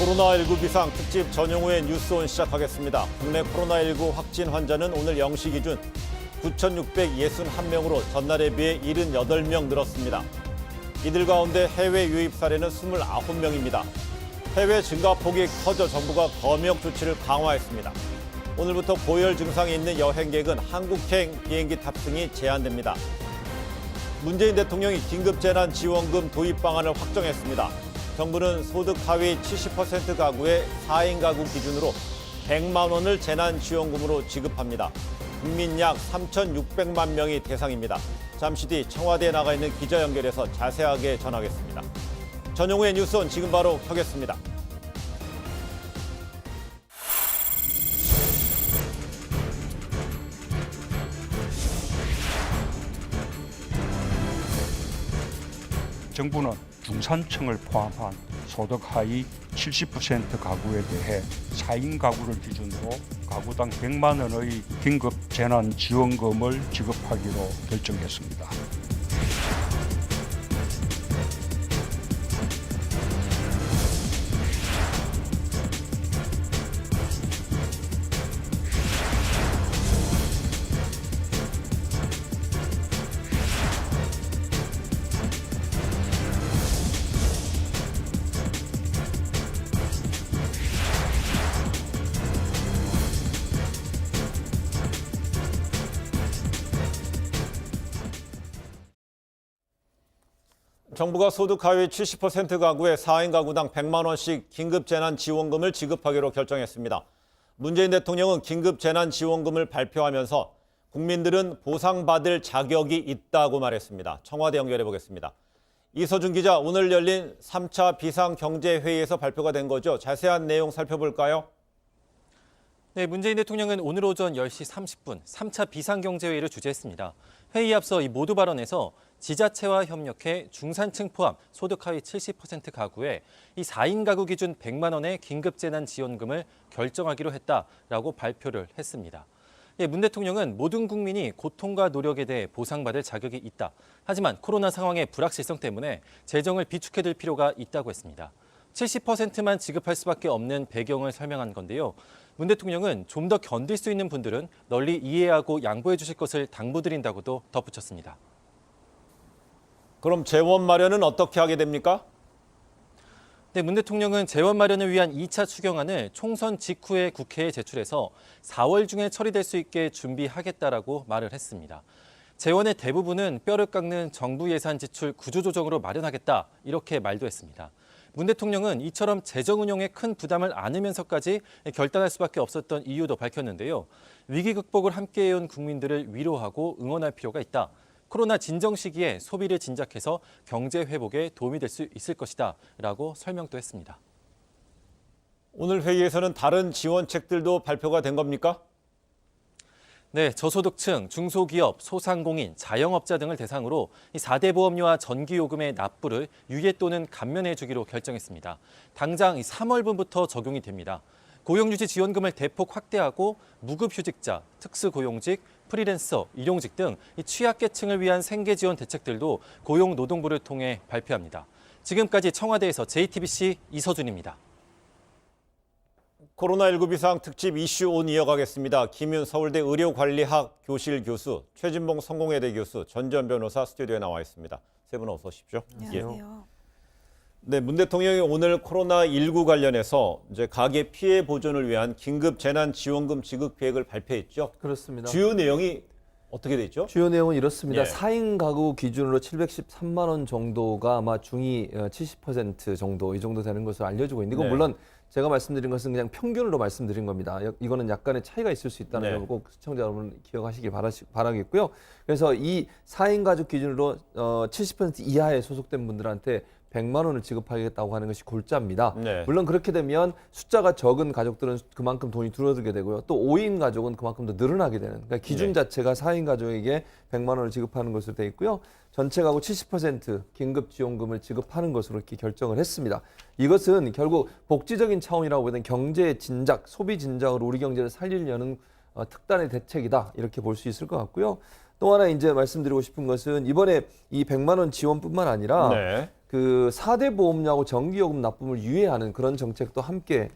코로나19 비상 특집 전용후의 뉴스온 시작하겠습니다. 국내 코로나19 확진 환자는 오늘 0시 기준 9,661명으로 전날에 비해 78명 늘었습니다. 이들 가운데 해외 유입 사례는 29명입니다. 해외 증가폭이 커져 정부가 검역 조치를 강화했습니다. 오늘부터 고열 증상이 있는 여행객은 한국행 비행기 탑승이 제한됩니다. 문재인 대통령이 긴급재난지원금 도입 방안을 확정했습니다. 정부는 소득 하위 70% 가구의 4인 가구 기준으로 100만 원을 재난지원금으로 지급합니다. 국민 약 3,600만 명이 대상입니다. 잠시 뒤 청와대에 나가 있는 기자 연결해서 자세하게 전하겠습니다. 전용후의 뉴스온 지금 바로 켜겠습니다. 정부는 중산층을 포함한 소득 하위 70% 가구에 대해 4인 가구를 기준으로 가구당 100만 원의 긴급 재난지원금을 지급하기로 결정했습니다. 정부가 소득 하위 70% 가구의 4인 가구당 100만 원씩 긴급재난지원금을 지급하기로 결정했습니다. 문재인 대통령은 긴급재난지원금을 발표하면서 국민들은 보상받을 자격이 있다고 말했습니다. 청와대 연결해 보겠습니다. 이서준 기자, 오늘 열린 3차 비상경제회의에서 발표가 된 거죠. 자세한 내용 살펴볼까요? 네, 문재인 대통령은 오늘 오전 10시 30분 3차 비상경제회의를 주재했습니다. 회의 앞서 이 모두 발언에서 지자체와 협력해 중산층 포함 소득 하위 70% 가구에 이 4인 가구 기준 100만 원의 긴급재난지원금을 결정하기로 했다라고 발표를 했습니다. 문 대통령은 모든 국민이 고통과 노력에 대해 보상받을 자격이 있다. 하지만 코로나 상황의 불확실성 때문에 재정을 비축해둘 필요가 있다고 했습니다. 70%만 지급할 수밖에 없는 배경을 설명한 건데요. 문 대통령은 좀 더 견딜 수 있는 분들은 널리 이해하고 양보해 주실 것을 당부드린다고도 덧붙였습니다. 그럼 재원 마련은 어떻게 하게 됩니까? 네, 문 대통령은 재원 마련을 위한 2차 추경안을 총선 직후에 국회에 제출해서 4월 중에 처리될 수 있게 준비하겠다라고 말을 했습니다. 재원의 대부분은 뼈를 깎는 정부 예산 지출 구조조정으로 마련하겠다, 이렇게 말도 했습니다. 문 대통령은 이처럼 재정 운용에 큰 부담을 안으면서까지 결단할 수밖에 없었던 이유도 밝혔는데요. 위기 극복을 함께해온 국민들을 위로하고 응원할 필요가 있다. 코로나 진정 시기에 소비를 진작해서 경제 회복에 도움이 될 수 있을 것이다 라고 설명도 했습니다. 오늘 회의에서는 다른 지원책들도 발표가 된 겁니까? 네, 저소득층, 중소기업, 소상공인, 자영업자 등을 대상으로 4대 보험료와 전기요금의 납부를 유예 또는 감면해 주기로 결정했습니다. 당장 3월분부터 적용이 됩니다. 고용유지 지원금을 대폭 확대하고 무급휴직자, 특수고용직, 프리랜서, 일용직 등 취약계층을 위한 생계지원 대책들도 고용노동부를 통해 발표합니다. 지금까지 청와대에서 JTBC 이서준입니다. 코로나19 비상 특집 이슈 온 이어가겠습니다. 김윤 서울대 의료관리학 교실 교수, 최진봉 성공회대 교수, 전지현 변호사 스튜디오에 나와 있습니다. 세 분 어서 오십시오. 안녕하세요. 네, 문 대통령이 오늘 코로나19 관련해서 이제 가계 피해 보전을 위한 긴급 재난지원금 지급 계획을 발표했죠. 그렇습니다. 주요 내용이 어떻게 돼 있죠? 주요 내용은 이렇습니다. 예. 4인 가구 기준으로 713만 원 정도가 아마 중위 70% 정도 이 정도 되는 것으로 알려지고 있는데 이건 네. 물론 제가 말씀드린 것은 그냥 평균으로 말씀드린 겁니다. 이거는 약간의 차이가 있을 수 있다는 네. 걸 꼭 시청자 여러분 기억하시길 바라겠고요. 그래서 이 4인 가족 기준으로 70% 이하에 소속된 분들한테 100만 원을 지급하겠다고 하는 것이 골자입니다. 네. 물론 그렇게 되면 숫자가 적은 가족들은 그만큼 돈이 줄어들게 되고요. 또 5인 가족은 그만큼 더 늘어나게 되는. 그러니까 기준 네. 자체가 4인 가족에게 100만 원을 지급하는 것으로 돼 있고요. 전체 가구 70% 긴급 지원금을 지급하는 것으로 이렇게 결정을 했습니다. 이것은 결국 복지적인 차원이라고 보는 경제 진작, 소비 진작으로 우리 경제를 살리려는 특단의 대책이다. 이렇게 볼 수 있을 것 같고요. 또 하나 이제 말씀드리고 싶은 것은 이번에 이 100만 원 지원뿐만 아니라 네. 그 4대 보험료하고 정기요금 납부를 유예하는 그런 정책도 함께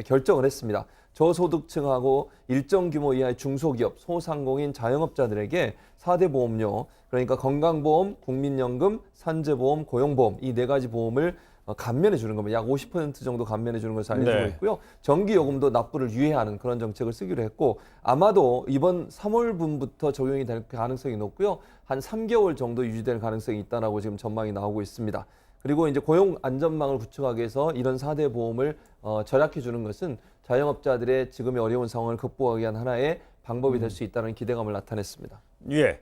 결정을 했습니다. 저소득층하고 일정 규모 이하의 중소기업, 소상공인, 자영업자들에게 4대 보험료, 그러니까 건강보험, 국민연금, 산재보험, 고용보험 이 네 가지 보험을 감면해 주는 겁니다. 약 50% 정도 감면해 주는 것을 알려주고 네. 있고요. 정기요금도 납부를 유예하는 그런 정책을 쓰기로 했고 아마도 이번 3월분부터 적용이 될 가능성이 높고요. 한 3개월 정도 유지될 가능성이 있다라고 지금 전망이 나오고 있습니다. 그리고 이제 고용 안전망을 구축하기 위해서 이런 4대 보험을 절약해 주는 것은 자영업자들의 지금의 어려운 상황을 극복하기 위한 하나의 방법이 될 수 있다는 기대감을 나타냈습니다. 예.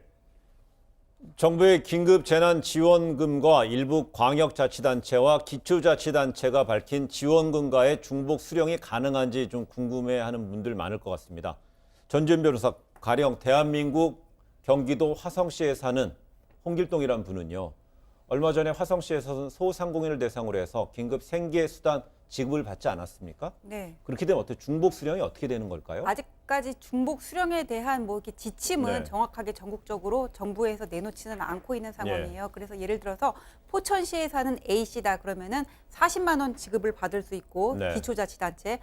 정부의 긴급 재난 지원금과 일부 광역자치단체와 기초자치단체가 밝힌 지원금과의 중복 수령이 가능한지 좀 궁금해하는 분들 많을 것 같습니다. 전주현 변호사, 가령 대한민국 경기도 화성시에 사는 홍길동이라는 분은요. 얼마 전에 화성시에서 소상공인을 대상으로 해서 긴급 생계수단 지급을 받지 않았습니까? 네. 그렇게 되면 어떻게 중복 수령이 어떻게 되는 걸까요? 아직까지 중복 수령에 대한 뭐 이렇게 지침은 네. 정확하게 전국적으로 정부에서 내놓지는 않고 있는 상황이에요. 그래서 예를 들어서 포천시에 사는 A 씨다 그러면은 40만 원 지급을 받을 수 있고 네. 기초자치단체,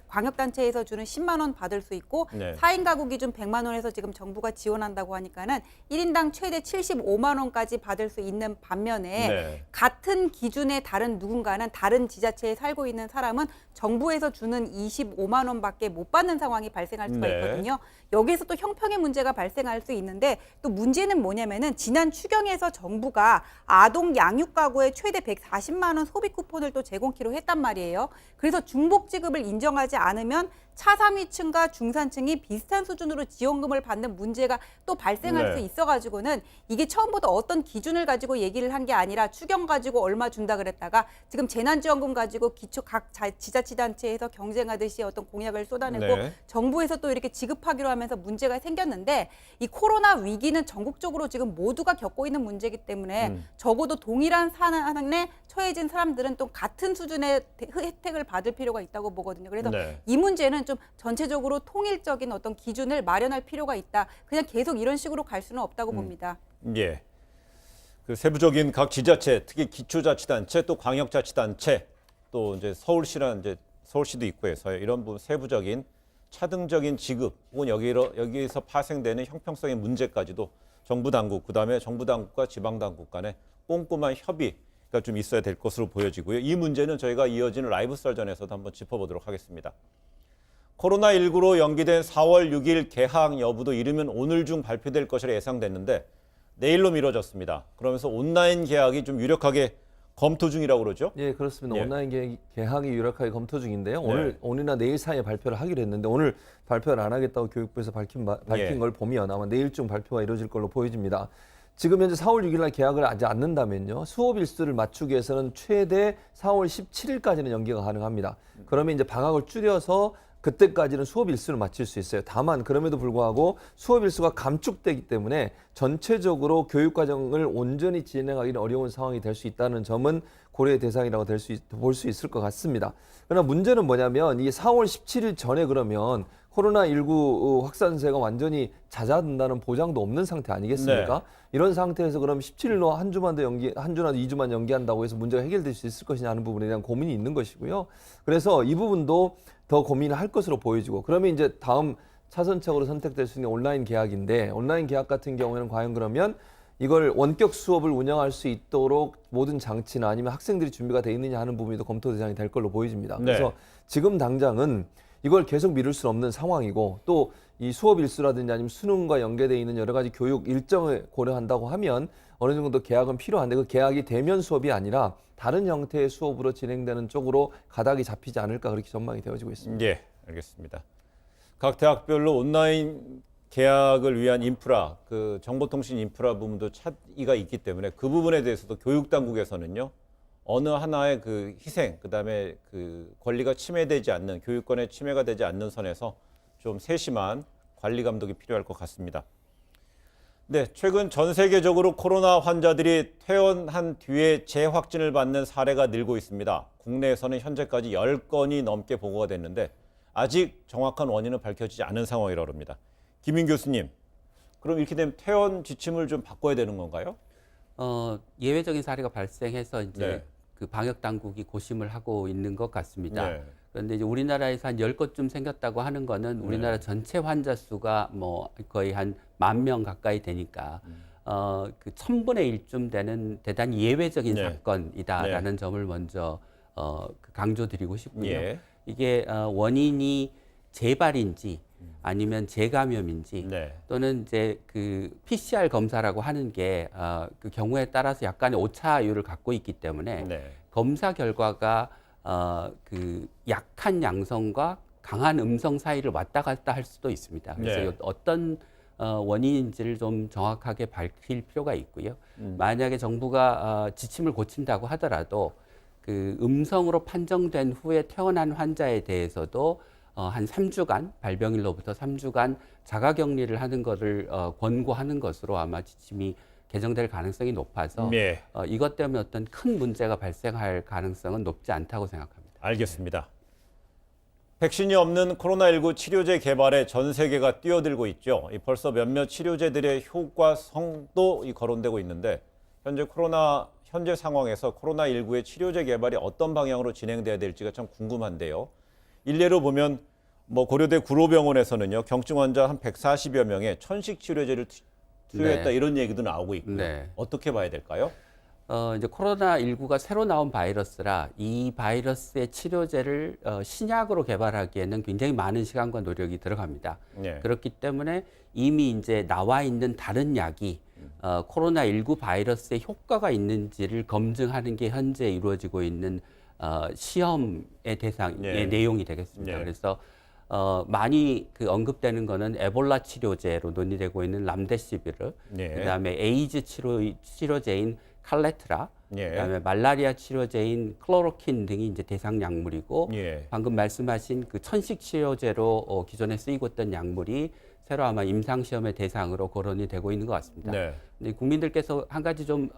광역단체에서 주는 10만 원 받을 수 있고 네. 4인 가구 기준 100만 원에서 지금 정부가 지원한다고 하니까는 1인당 최대 75만 원까지 받을 수 있는 반면에 네. 같은 기준의 다른 누군가는 다른 지자체에 살고 있는 사람은 정부에서 주는 25만 원밖에 못 받는 상황이 발생할 수가 네. 있거든요. 여기서 또 형평의 문제가 발생할 수 있는데 또 문제는 뭐냐면은 지난 추경에서 정부가 아동 양육 가구에 최대 140만 원 소비 쿠폰을 또 제공키로 했단 말이에요. 그래서 중복 지급을 인정하지 않으면 차상위층과 중산층이 비슷한 수준으로 지원금을 받는 문제가 또 발생할 네. 수 있어가지고는 이게 처음부터 어떤 기준을 가지고 얘기를 한 게 아니라 추경 가지고 얼마 준다 그랬다가 지금 재난지원금 가지고 각 지자치단체에서 경쟁하듯이 어떤 공약을 쏟아내고 네. 정부에서 또 이렇게 지급하기로 하면서 문제가 생겼는데 이 코로나 위기는 전국적으로 지금 모두가 겪고 있는 문제이기 때문에 적어도 동일한 상황에 처해진 사람들은 또 같은 수준의 혜택을 받을 필요가 있다고 보거든요. 그래서 네. 이 문제는 좀 전체적으로 통일적인 어떤 기준을 마련할 필요가 있다. 그냥 계속 이런 식으로 갈 수는 없다고 봅니다. 예. 그 세부적인 각 지자체, 특히 기초자치단체, 또 광역자치단체, 또 이제 서울시란 이제 서울시도 있고 해서 이런 부분 세부적인 차등적인 지급 혹은 여기에서 파생되는 형평성의 문제까지도 정부 당국, 그다음에 정부 당국과 지방 당국 간의 꼼꼼한 협의가 좀 있어야 될 것으로 보여지고요. 이 문제는 저희가 이어지는 라이브 썰전에서도 한번 짚어보도록 하겠습니다. 코로나19로 연기된 4월 6일 개학 여부도 이르면 오늘 중 발표될 것이라 예상됐는데 내일로 미뤄졌습니다. 그러면서 온라인 개학이 좀 유력하게 검토 중이라고 그러죠? 예, 그렇습니다. 예. 온라인 개학이 유력하게 검토 중인데요. 네. 오늘이나 내일 사이에 발표를 하기로 했는데 오늘 발표를 안 하겠다고 교육부에서 밝힌 예. 걸 보면 아마 내일쯤 발표가 이루어질 걸로 보여집니다. 지금 현재 4월 6일 날 개학을 하지 않는다면요. 수업 일수를 맞추기 위해서는 최대 4월 17일까지는 연기가 가능합니다. 그러면 이제 방학을 줄여서 그때까지는 수업 일수를 마칠 수 있어요. 다만 그럼에도 불구하고 수업 일수가 감축되기 때문에 전체적으로 교육 과정을 온전히 진행하기는 어려운 상황이 될 수 있다는 점은 고려의 대상이라고 볼 수 있을 것 같습니다. 그러나 문제는 뭐냐면 이 4월 17일 전에 그러면 코로나19 확산세가 완전히 잦아든다는 보장도 없는 상태 아니겠습니까? 네. 이런 상태에서 그럼 17일로 한 주나 2주만 연기한다고 해서 문제가 해결될 수 있을 것이냐 하는 부분에 대한 고민이 있는 것이고요. 그래서 이 부분도 더 고민을 할 것으로 보여지고 그러면 이제 다음 차선책으로 선택될 수 있는 온라인 개학인데 온라인 개학 같은 경우에는 과연 그러면 이걸 원격 수업을 운영할 수 있도록 모든 장치나 아니면 학생들이 준비가 돼 있느냐 하는 부분이 더 검토 대상이 될 걸로 보여집니다. 네. 그래서 지금 당장은 이걸 계속 미룰 수는 없는 상황이고 또 이 수업 일수라든지 아니면 수능과 연계되어 있는 여러 가지 교육 일정을 고려한다고 하면 어느 정도 개학은 필요한데 그 개학이 대면 수업이 아니라 다른 형태의 수업으로 진행되는 쪽으로 가닥이 잡히지 않을까 그렇게 전망이 되어지고 있습니다. 예, 알겠습니다. 각 대학별로 온라인 개학을 위한 인프라, 그 정보통신 인프라 부분도 차이가 있기 때문에 그 부분에 대해서도 교육당국에서는요. 어느 하나의 그 희생, 그다음에 그 권리가 침해되지 않는 교육권의 침해가 되지 않는 선에서 좀 세심한 관리 감독이 필요할 것 같습니다. 네, 최근 전 세계적으로 코로나 환자들이 퇴원한 뒤에 재확진을 받는 사례가 늘고 있습니다. 국내에서는 현재까지 10건이 넘게 보고가 됐는데 아직 정확한 원인은 밝혀지지 않은 상황이라고 합니다. 김인 교수님, 그럼 이렇게 되면 퇴원 지침을 좀 바꿔야 되는 건가요? 예외적인 사례가 발생해서 이제 네. 그 방역 당국이 고심을 하고 있는 것 같습니다. 네. 그런데 이제 우리나라에서 한 10곳쯤 생겼다고 하는 거는 우리나라 전체 환자 수가 뭐 거의 한 10,000명 가까이 되니까 그 1000분의 1쯤 되는 대단히 예외적인 네. 사건이다라는 점을 먼저 강조드리고 싶고요. 예. 이게 원인이 재발인지 아니면 재감염인지 네. 또는 이제 그 PCR 검사라고 하는 게 그 경우에 따라서 약간의 오차율을 갖고 있기 때문에 네. 검사 결과가 그 약한 양성과 강한 음성 사이를 왔다 갔다 할 수도 있습니다. 그래서 네. 어떤 원인인지를 좀 정확하게 밝힐 필요가 있고요. 만약에 정부가 지침을 고친다고 하더라도 그 음성으로 판정된 후에 퇴원한 환자에 대해서도 한 3주간, 발병일로부터 3주간 자가격리를 하는 것을 권고하는 것으로 아마 지침이 개정될 가능성이 높아서 네. 이것 때문에 어떤 큰 문제가 발생할 가능성은 높지 않다고 생각합니다. 알겠습니다. 백신이 없는 코로나19 치료제 개발에 전 세계가 뛰어들고 있죠. 벌써 몇몇 치료제들의 효과성도 거론되고 있는데 현재 상황에서 코로나19의 치료제 개발이 어떤 방향으로 진행돼야 될지가 참 궁금한데요. 일례로 보면 고려대 구로병원에서는요, 경증 환자 한 140여 명에 천식 치료제를 투여했다 네. 이런 얘기도 나오고 있고요. 네. 어떻게 봐야 될까요? 이제 코로나19가 새로 나온 바이러스라 이 바이러스의 치료제를 신약으로 개발하기에는 굉장히 많은 시간과 노력이 들어갑니다. 네. 그렇기 때문에 이미 이제 나와 있는 다른 약이 코로나19 바이러스의 효과가 있는지를 검증하는 게 현재 이루어지고 있는 시험의 대상의 네. 내용이 되겠습니다. 네. 그래서 많이 그 언급되는 거는 에볼라 치료제로 논의되고 있는 람데시비르, 네. 그다음에 에이즈 치료제인 칼레트라, 예. 그다음에 말라리아 치료제인 클로로킨 등이 이제 대상 약물이고 예. 방금 말씀하신 그 천식 치료제로 기존에 쓰이고 있던 약물이 새로 아마 임상 시험의 대상으로 거론이 되고 있는 것 같습니다. 네. 근데 국민들께서 한 가지 좀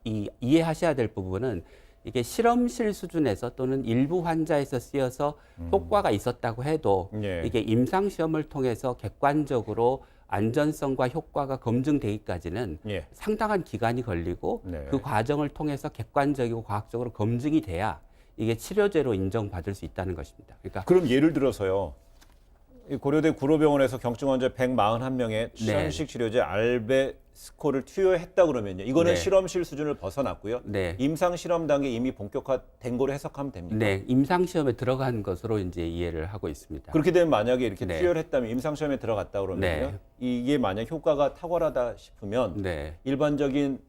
이해하셔야 될 부분은 이게 실험실 수준에서 또는 일부 환자에서 쓰여서 효과가 있었다고 해도 예. 이게 임상 시험을 통해서 객관적으로 안전성과 효과가 검증되기까지는 예. 상당한 기간이 걸리고 네. 그 과정을 통해서 객관적이고 과학적으로 검증이 돼야 이게 치료제로 인정받을 수 있다는 것입니다. 그러니까 그럼 예를 들어서요. 이 고려대 구로병원에서 경증 환자 141명의 네. 천식 치료제 알베스코를 투여했다 그러면요. 이거는 네. 실험실 수준을 벗어났고요. 네. 임상 실험 단계 이미 본격화된 거로 해석하면 됩니까? 네, 임상 시험에 들어간 것으로 이제 이해를 하고 있습니다. 그렇게 되면 만약에 이렇게 네. 투여를 했다면 임상 시험에 들어갔다 그러면요. 네. 이게 만약 효과가 탁월하다 싶으면 네. 일반적인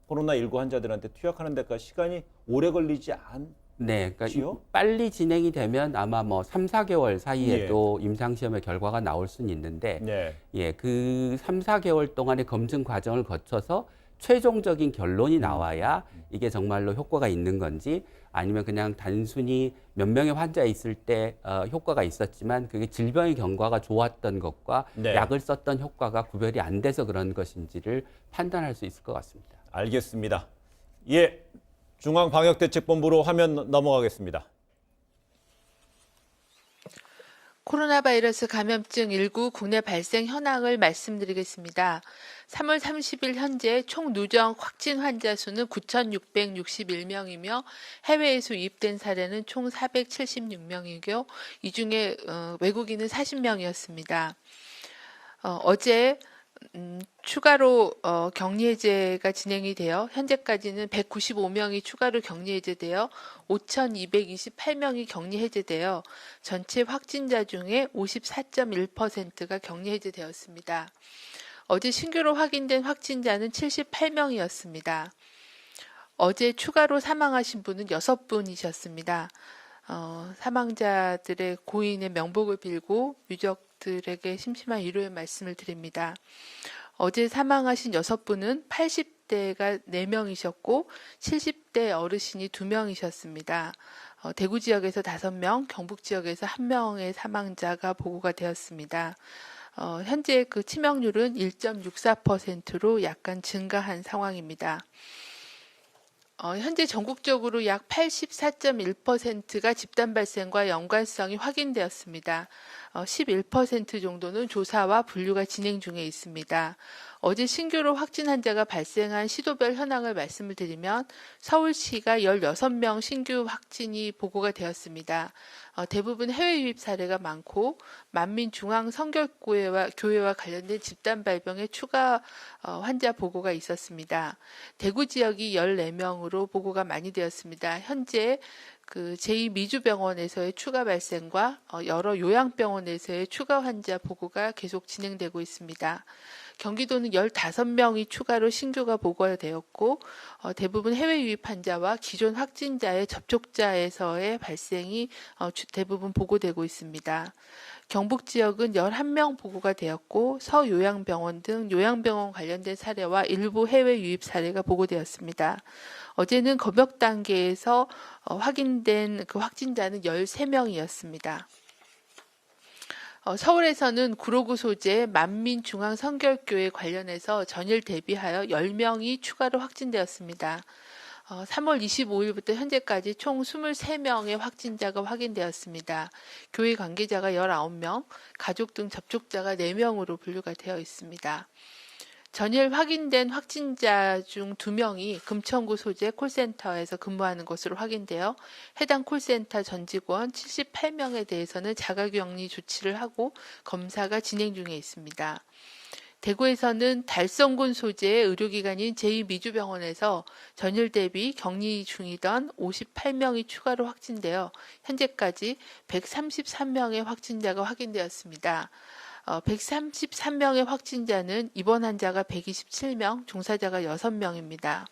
코로나19 환자들한테 투약하는 데까지 시간이 오래 걸리지 않. 네, 그러니까 지요? 빨리 진행이 되면 아마 뭐 3, 4개월 사이에도 임상 시험의 결과가 나올 수는 있는데 네. 예, 그 3, 4개월 동안의 검증 과정을 거쳐서 최종적인 결론이 나와야 이게 정말로 효과가 있는 건지 아니면 그냥 단순히 몇 명의 환자 있을 때 효과가 있었지만 그게 질병의 경과가 좋았던 것과 네. 약을 썼던 효과가 구별이 안 돼서 그런 것인지를 판단할 수 있을 것 같습니다. 알겠습니다. 예. 중앙방역대책본부로 화면 넘어가겠습니다. 코로나 바이러스 감염증 19 국내 발생 현황을 말씀드리겠습니다. 3월 30일 현재 총 누적 확진 환자 수는 9,661명이며 해외에서 유입된 사례는 총 476명이고 이 중에 외국인은 40명이었습니다. 어제 추가로 격리 해제가 진행이 되어 현재까지는 195명이 추가로 격리 해제되어 5,228명이 격리 해제되어 전체 확진자 중에 54.1%가 격리 해제되었습니다. 어제 신규로 확인된 확진자는 78명이었습니다. 어제 추가로 사망하신 분은 6분이셨습니다. 사망자들의 고인의 명복을 빌고 유족들에게 심심한 위로의 말씀을 드립니다. 어제 사망하신 6분은 80대가 4명이셨고 70대 어르신이 2명이셨습니다. 대구 지역에서 5명, 경북 지역에서 1명의 사망자가 보고가 되었습니다. 현재 그 치명률은 1.64%로 약간 증가한 상황입니다. 현재 전국적으로 약 84.1%가 집단 발생과 연관성이 확인되었습니다. 11% 정도는 조사와 분류가 진행 중에 있습니다. 어제 신규로 확진 환자가 발생한 시도별 현황을 말씀을 드리면 서울시가 16명 신규 확진이 보고가 되었습니다. 대부분 해외 유입 사례가 많고 만민중앙성결교회와 관련된 집단 발병의 추가 환자 보고가 있었습니다. 대구 지역이 14명으로 보고가 많이 되었습니다. 현재 그 제2미주병원에서의 추가 발생과 여러 요양병원에서의 추가 환자 보고가 계속 진행되고 있습니다. 경기도는 15명이 추가로 신규가 보고되었고 대부분 해외 유입 환자와 기존 확진자의 접촉자에서의 발생이 대부분 보고되고 있습니다. 경북 지역은 11명 보고가 되었고 서요양병원 등 요양병원 관련된 사례와 일부 해외 유입 사례가 보고되었습니다. 어제는 검역 단계에서 확인된 그 확진자는 13명이었습니다. 서울에서는 구로구 소재 만민중앙성결교회 관련해서 전일 대비하여 10명이 추가로 확진되었습니다. 3월 25일부터 현재까지 총 23명의 확진자가 확인되었습니다. 교회 관계자가 19명, 가족 등 접촉자가 4명으로 분류가 되어 있습니다. 전일 확인된 확진자 중 2명이 금천구 소재 콜센터에서 근무하는 것으로 확인되어 해당 콜센터 전 직원 78명에 대해서는 자가격리 조치를 하고 검사가 진행 중에 있습니다. 대구에서는 달성군 소재의 의료기관인 제2미주병원에서 전일 대비 격리 중이던 58명이 추가로 확진되어 현재까지 133명의 확진자가 확인되었습니다. 133명의 확진자는 입원 환자가 127명, 종사자가 6명입니다.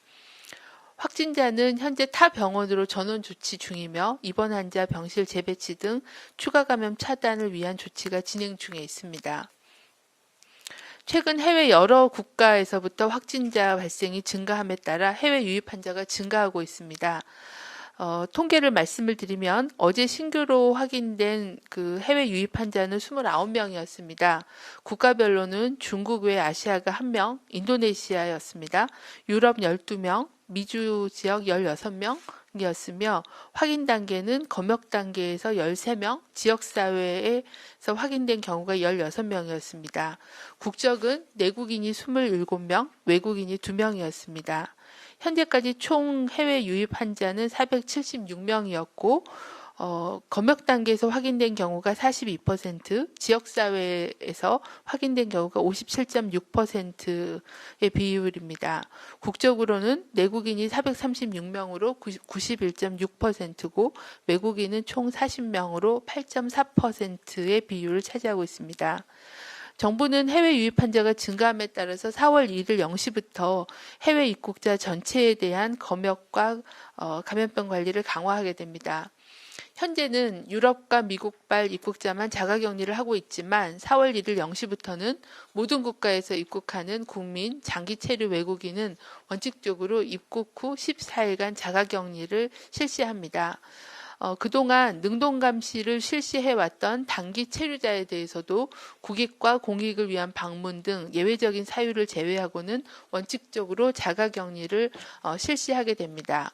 확진자는 현재 타 병원으로 전원 조치 중이며 입원 환자 병실 재배치 등 추가 감염 차단을 위한 조치가 진행 중에 있습니다. 최근 해외 여러 국가에서부터 확진자 발생이 증가함에 따라 해외 유입 환자가 증가하고 있습니다. 통계를 말씀을 드리면 어제 신규로 확인된 그 해외 유입 환자는 29명이었습니다. 국가별로는 중국 외 아시아가 1명, 인도네시아였습니다. 유럽 12명, 미주 지역 16명이었으며 확인 단계는 검역 단계에서 13명, 지역사회에서 확인된 경우가 16명이었습니다. 국적은 내국인이 27명, 외국인이 2명이었습니다. 현재까지 총 해외 유입 환자는 476명이었고 검역 단계에서 확인된 경우가 42%, 지역사회에서 확인된 경우가 57.6%의 비율입니다. 국적으로는 내국인이 436명으로 91.6%고 외국인은 총 40명으로 8.4%의 비율을 차지하고 있습니다. 정부는 해외 유입 환자가 증가함에 따라서 4월 1일 0시부터 해외 입국자 전체에 대한 검역과 감염병 관리를 강화하게 됩니다. 현재는 유럽과 미국발 입국자만 자가격리를 하고 있지만 4월 1일 0시부터는 모든 국가에서 입국하는 국민, 장기 체류 외국인은 원칙적으로 입국 후 14일간 자가격리를 실시합니다. 그동안 능동감시를 실시해왔던 단기 체류자에 대해서도 국익과 공익을 위한 방문 등 예외적인 사유를 제외하고는 원칙적으로 자가격리를 실시하게 됩니다.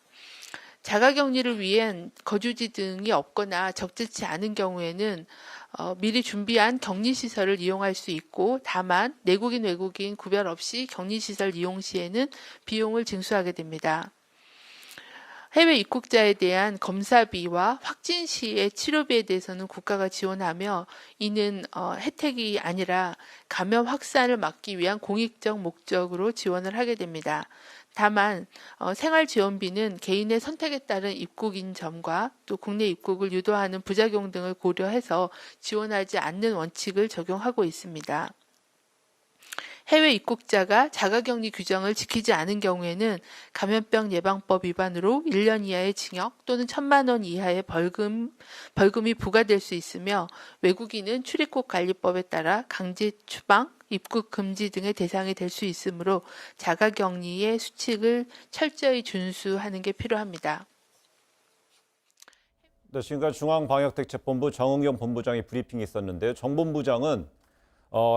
자가격리를 위한 거주지 등이 없거나 적절치 않은 경우에는 미리 준비한 격리시설을 이용할 수 있고 다만 내국인 외국인 구별 없이 격리시설 이용 시에는 비용을 징수하게 됩니다. 해외 입국자에 대한 검사비와 확진 시의 치료비에 대해서는 국가가 지원하며 이는 혜택이 아니라 감염 확산을 막기 위한 공익적 목적으로 지원을 하게 됩니다. 다만 생활지원비는 개인의 선택에 따른 입국인 점과 또 국내 입국을 유도하는 부작용 등을 고려해서 지원하지 않는 원칙을 적용하고 있습니다. 해외 입국자가 자가격리 규정을 지키지 않은 경우에는 감염병 예방법 위반으로 1년 이하의 징역 또는 1,000만 원 이하의 벌금이 부과될 수 있으며 외국인은 출입국 관리법에 따라 강제 추방, 입국 금지 등의 대상이 될 수 있으므로 자가격리의 수칙을 철저히 준수하는 게 필요합니다. 네, 지금까지 중앙방역대책본부 정은경 본부장의 브리핑이 있었는데요. 정 본부장은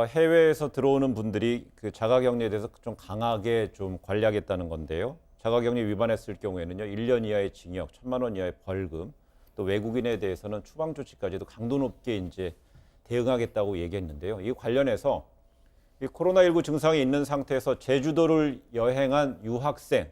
해외에서 들어오는 분들이 그 자가격리에 대해서 좀 강하게 좀 관리하겠다는 건데요. 자가격리 위반했을 경우에는요 1년 이하의 징역, 1,000만 원 이하의 벌금, 또 외국인에 대해서는 추방 조치까지도 강도 높게 이제 대응하겠다고 얘기했는데요. 이 관련해서 이 코로나19 증상이 있는 상태에서 제주도를 여행한 유학생,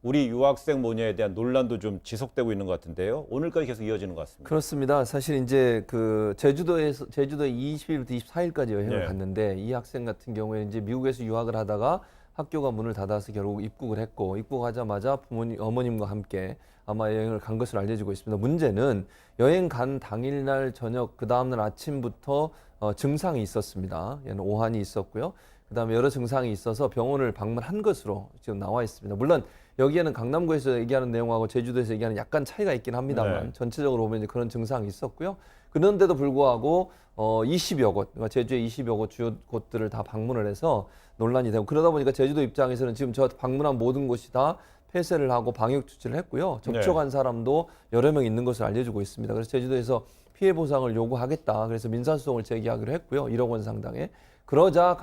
우리 유학생 모녀에 대한 논란도 좀 지속되고 있는 것 같은데요. 오늘까지 계속 이어지는 것 같습니다. 그렇습니다. 사실 이제 그 제주도에 20일부터 24일까지 여행을 네. 갔는데 이 학생 같은 경우에 이제 미국에서 유학을 하다가 학교가 문을 닫아서 결국 입국을 했고 입국하자마자 부모님, 어머님과 함께 아마 여행을 간 것으로 알려지고 있습니다. 문제는 여행 간 당일날 저녁 그 다음날 아침부터 증상이 있었습니다. 얘는 오한이 있었고요. 그다음에 여러 증상이 있어서 병원을 방문한 것으로 지금 나와 있습니다. 물론 여기에는 강남구에서 얘기하는 내용하고 제주도에서 얘기하는 약간 차이가 있긴 합니다만 네. 전체적으로 보면 이제 그런 증상이 있었고요. 그런데도 불구하고 20여 곳, 그러니까 제주의 20여 곳 주요 곳들을 다 방문을 해서 논란이 되고 그러다 보니까 제주도 입장에서는 지금 저 방문한 모든 곳이 다 폐쇄를 하고 방역 조치를 했고요. 접촉한 사람도 여러 명 있는 것으로 알려지고 있습니다. 그래서 제주도에서 피해 보상을 요구하겠다. 그래서 민사소송을 제기하기로 했고요. 1억 원 상당의. 그러자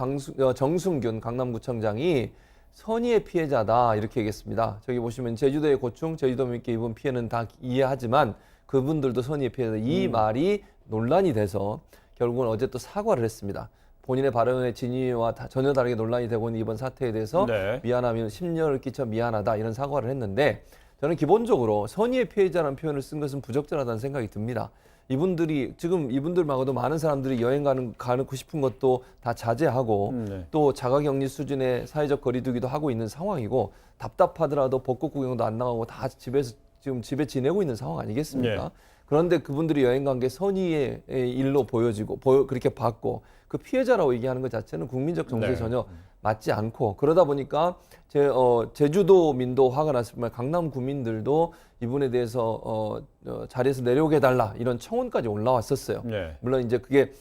정순균 강남구청장이 선의의 피해자다 이렇게 얘기했습니다. 저기 보시면 제주도의 고충, 제주도민께 입은 피해는 다 이해하지만 그분들도 선의의 피해자다. 이 말이 논란이 돼서 결국은 어제 또 사과를 했습니다. 본인의 발언의 진위와 전혀 다르게 논란이 되고 있는 이번 사태에 대해서 네. 미안하면 심려를 끼쳐 미안하다 이런 사과를 했는데 저는 기본적으로 선의의 피해자라는 표현을 쓴 것은 부적절하다는 생각이 듭니다. 이분들이 지금 이분들 말고도 많은 사람들이 여행 가고 싶은 것도 다 자제하고 네. 또 자가격리 수준의 사회적 거리두기도 하고 있는 상황이고 답답하더라도 벚꽃 구경도 안 나가고 다 집에서 지금 집에 지내고 있는 상황 아니겠습니까? 네. 그런데 그분들이 여행 간 게 선의의 일로 보여지고 그렇게 봤고 그 피해자라고 얘기하는 것 자체는 국민적 정서에 네. 전혀 맞지 않고 그러다 보니까 제주도민도 화가 났을 뿐만 강남 구민들도 이분에 대해서 자리에서 내려오게 해달라 이런 청원까지 올라왔었어요. 네. 물론 이제 그게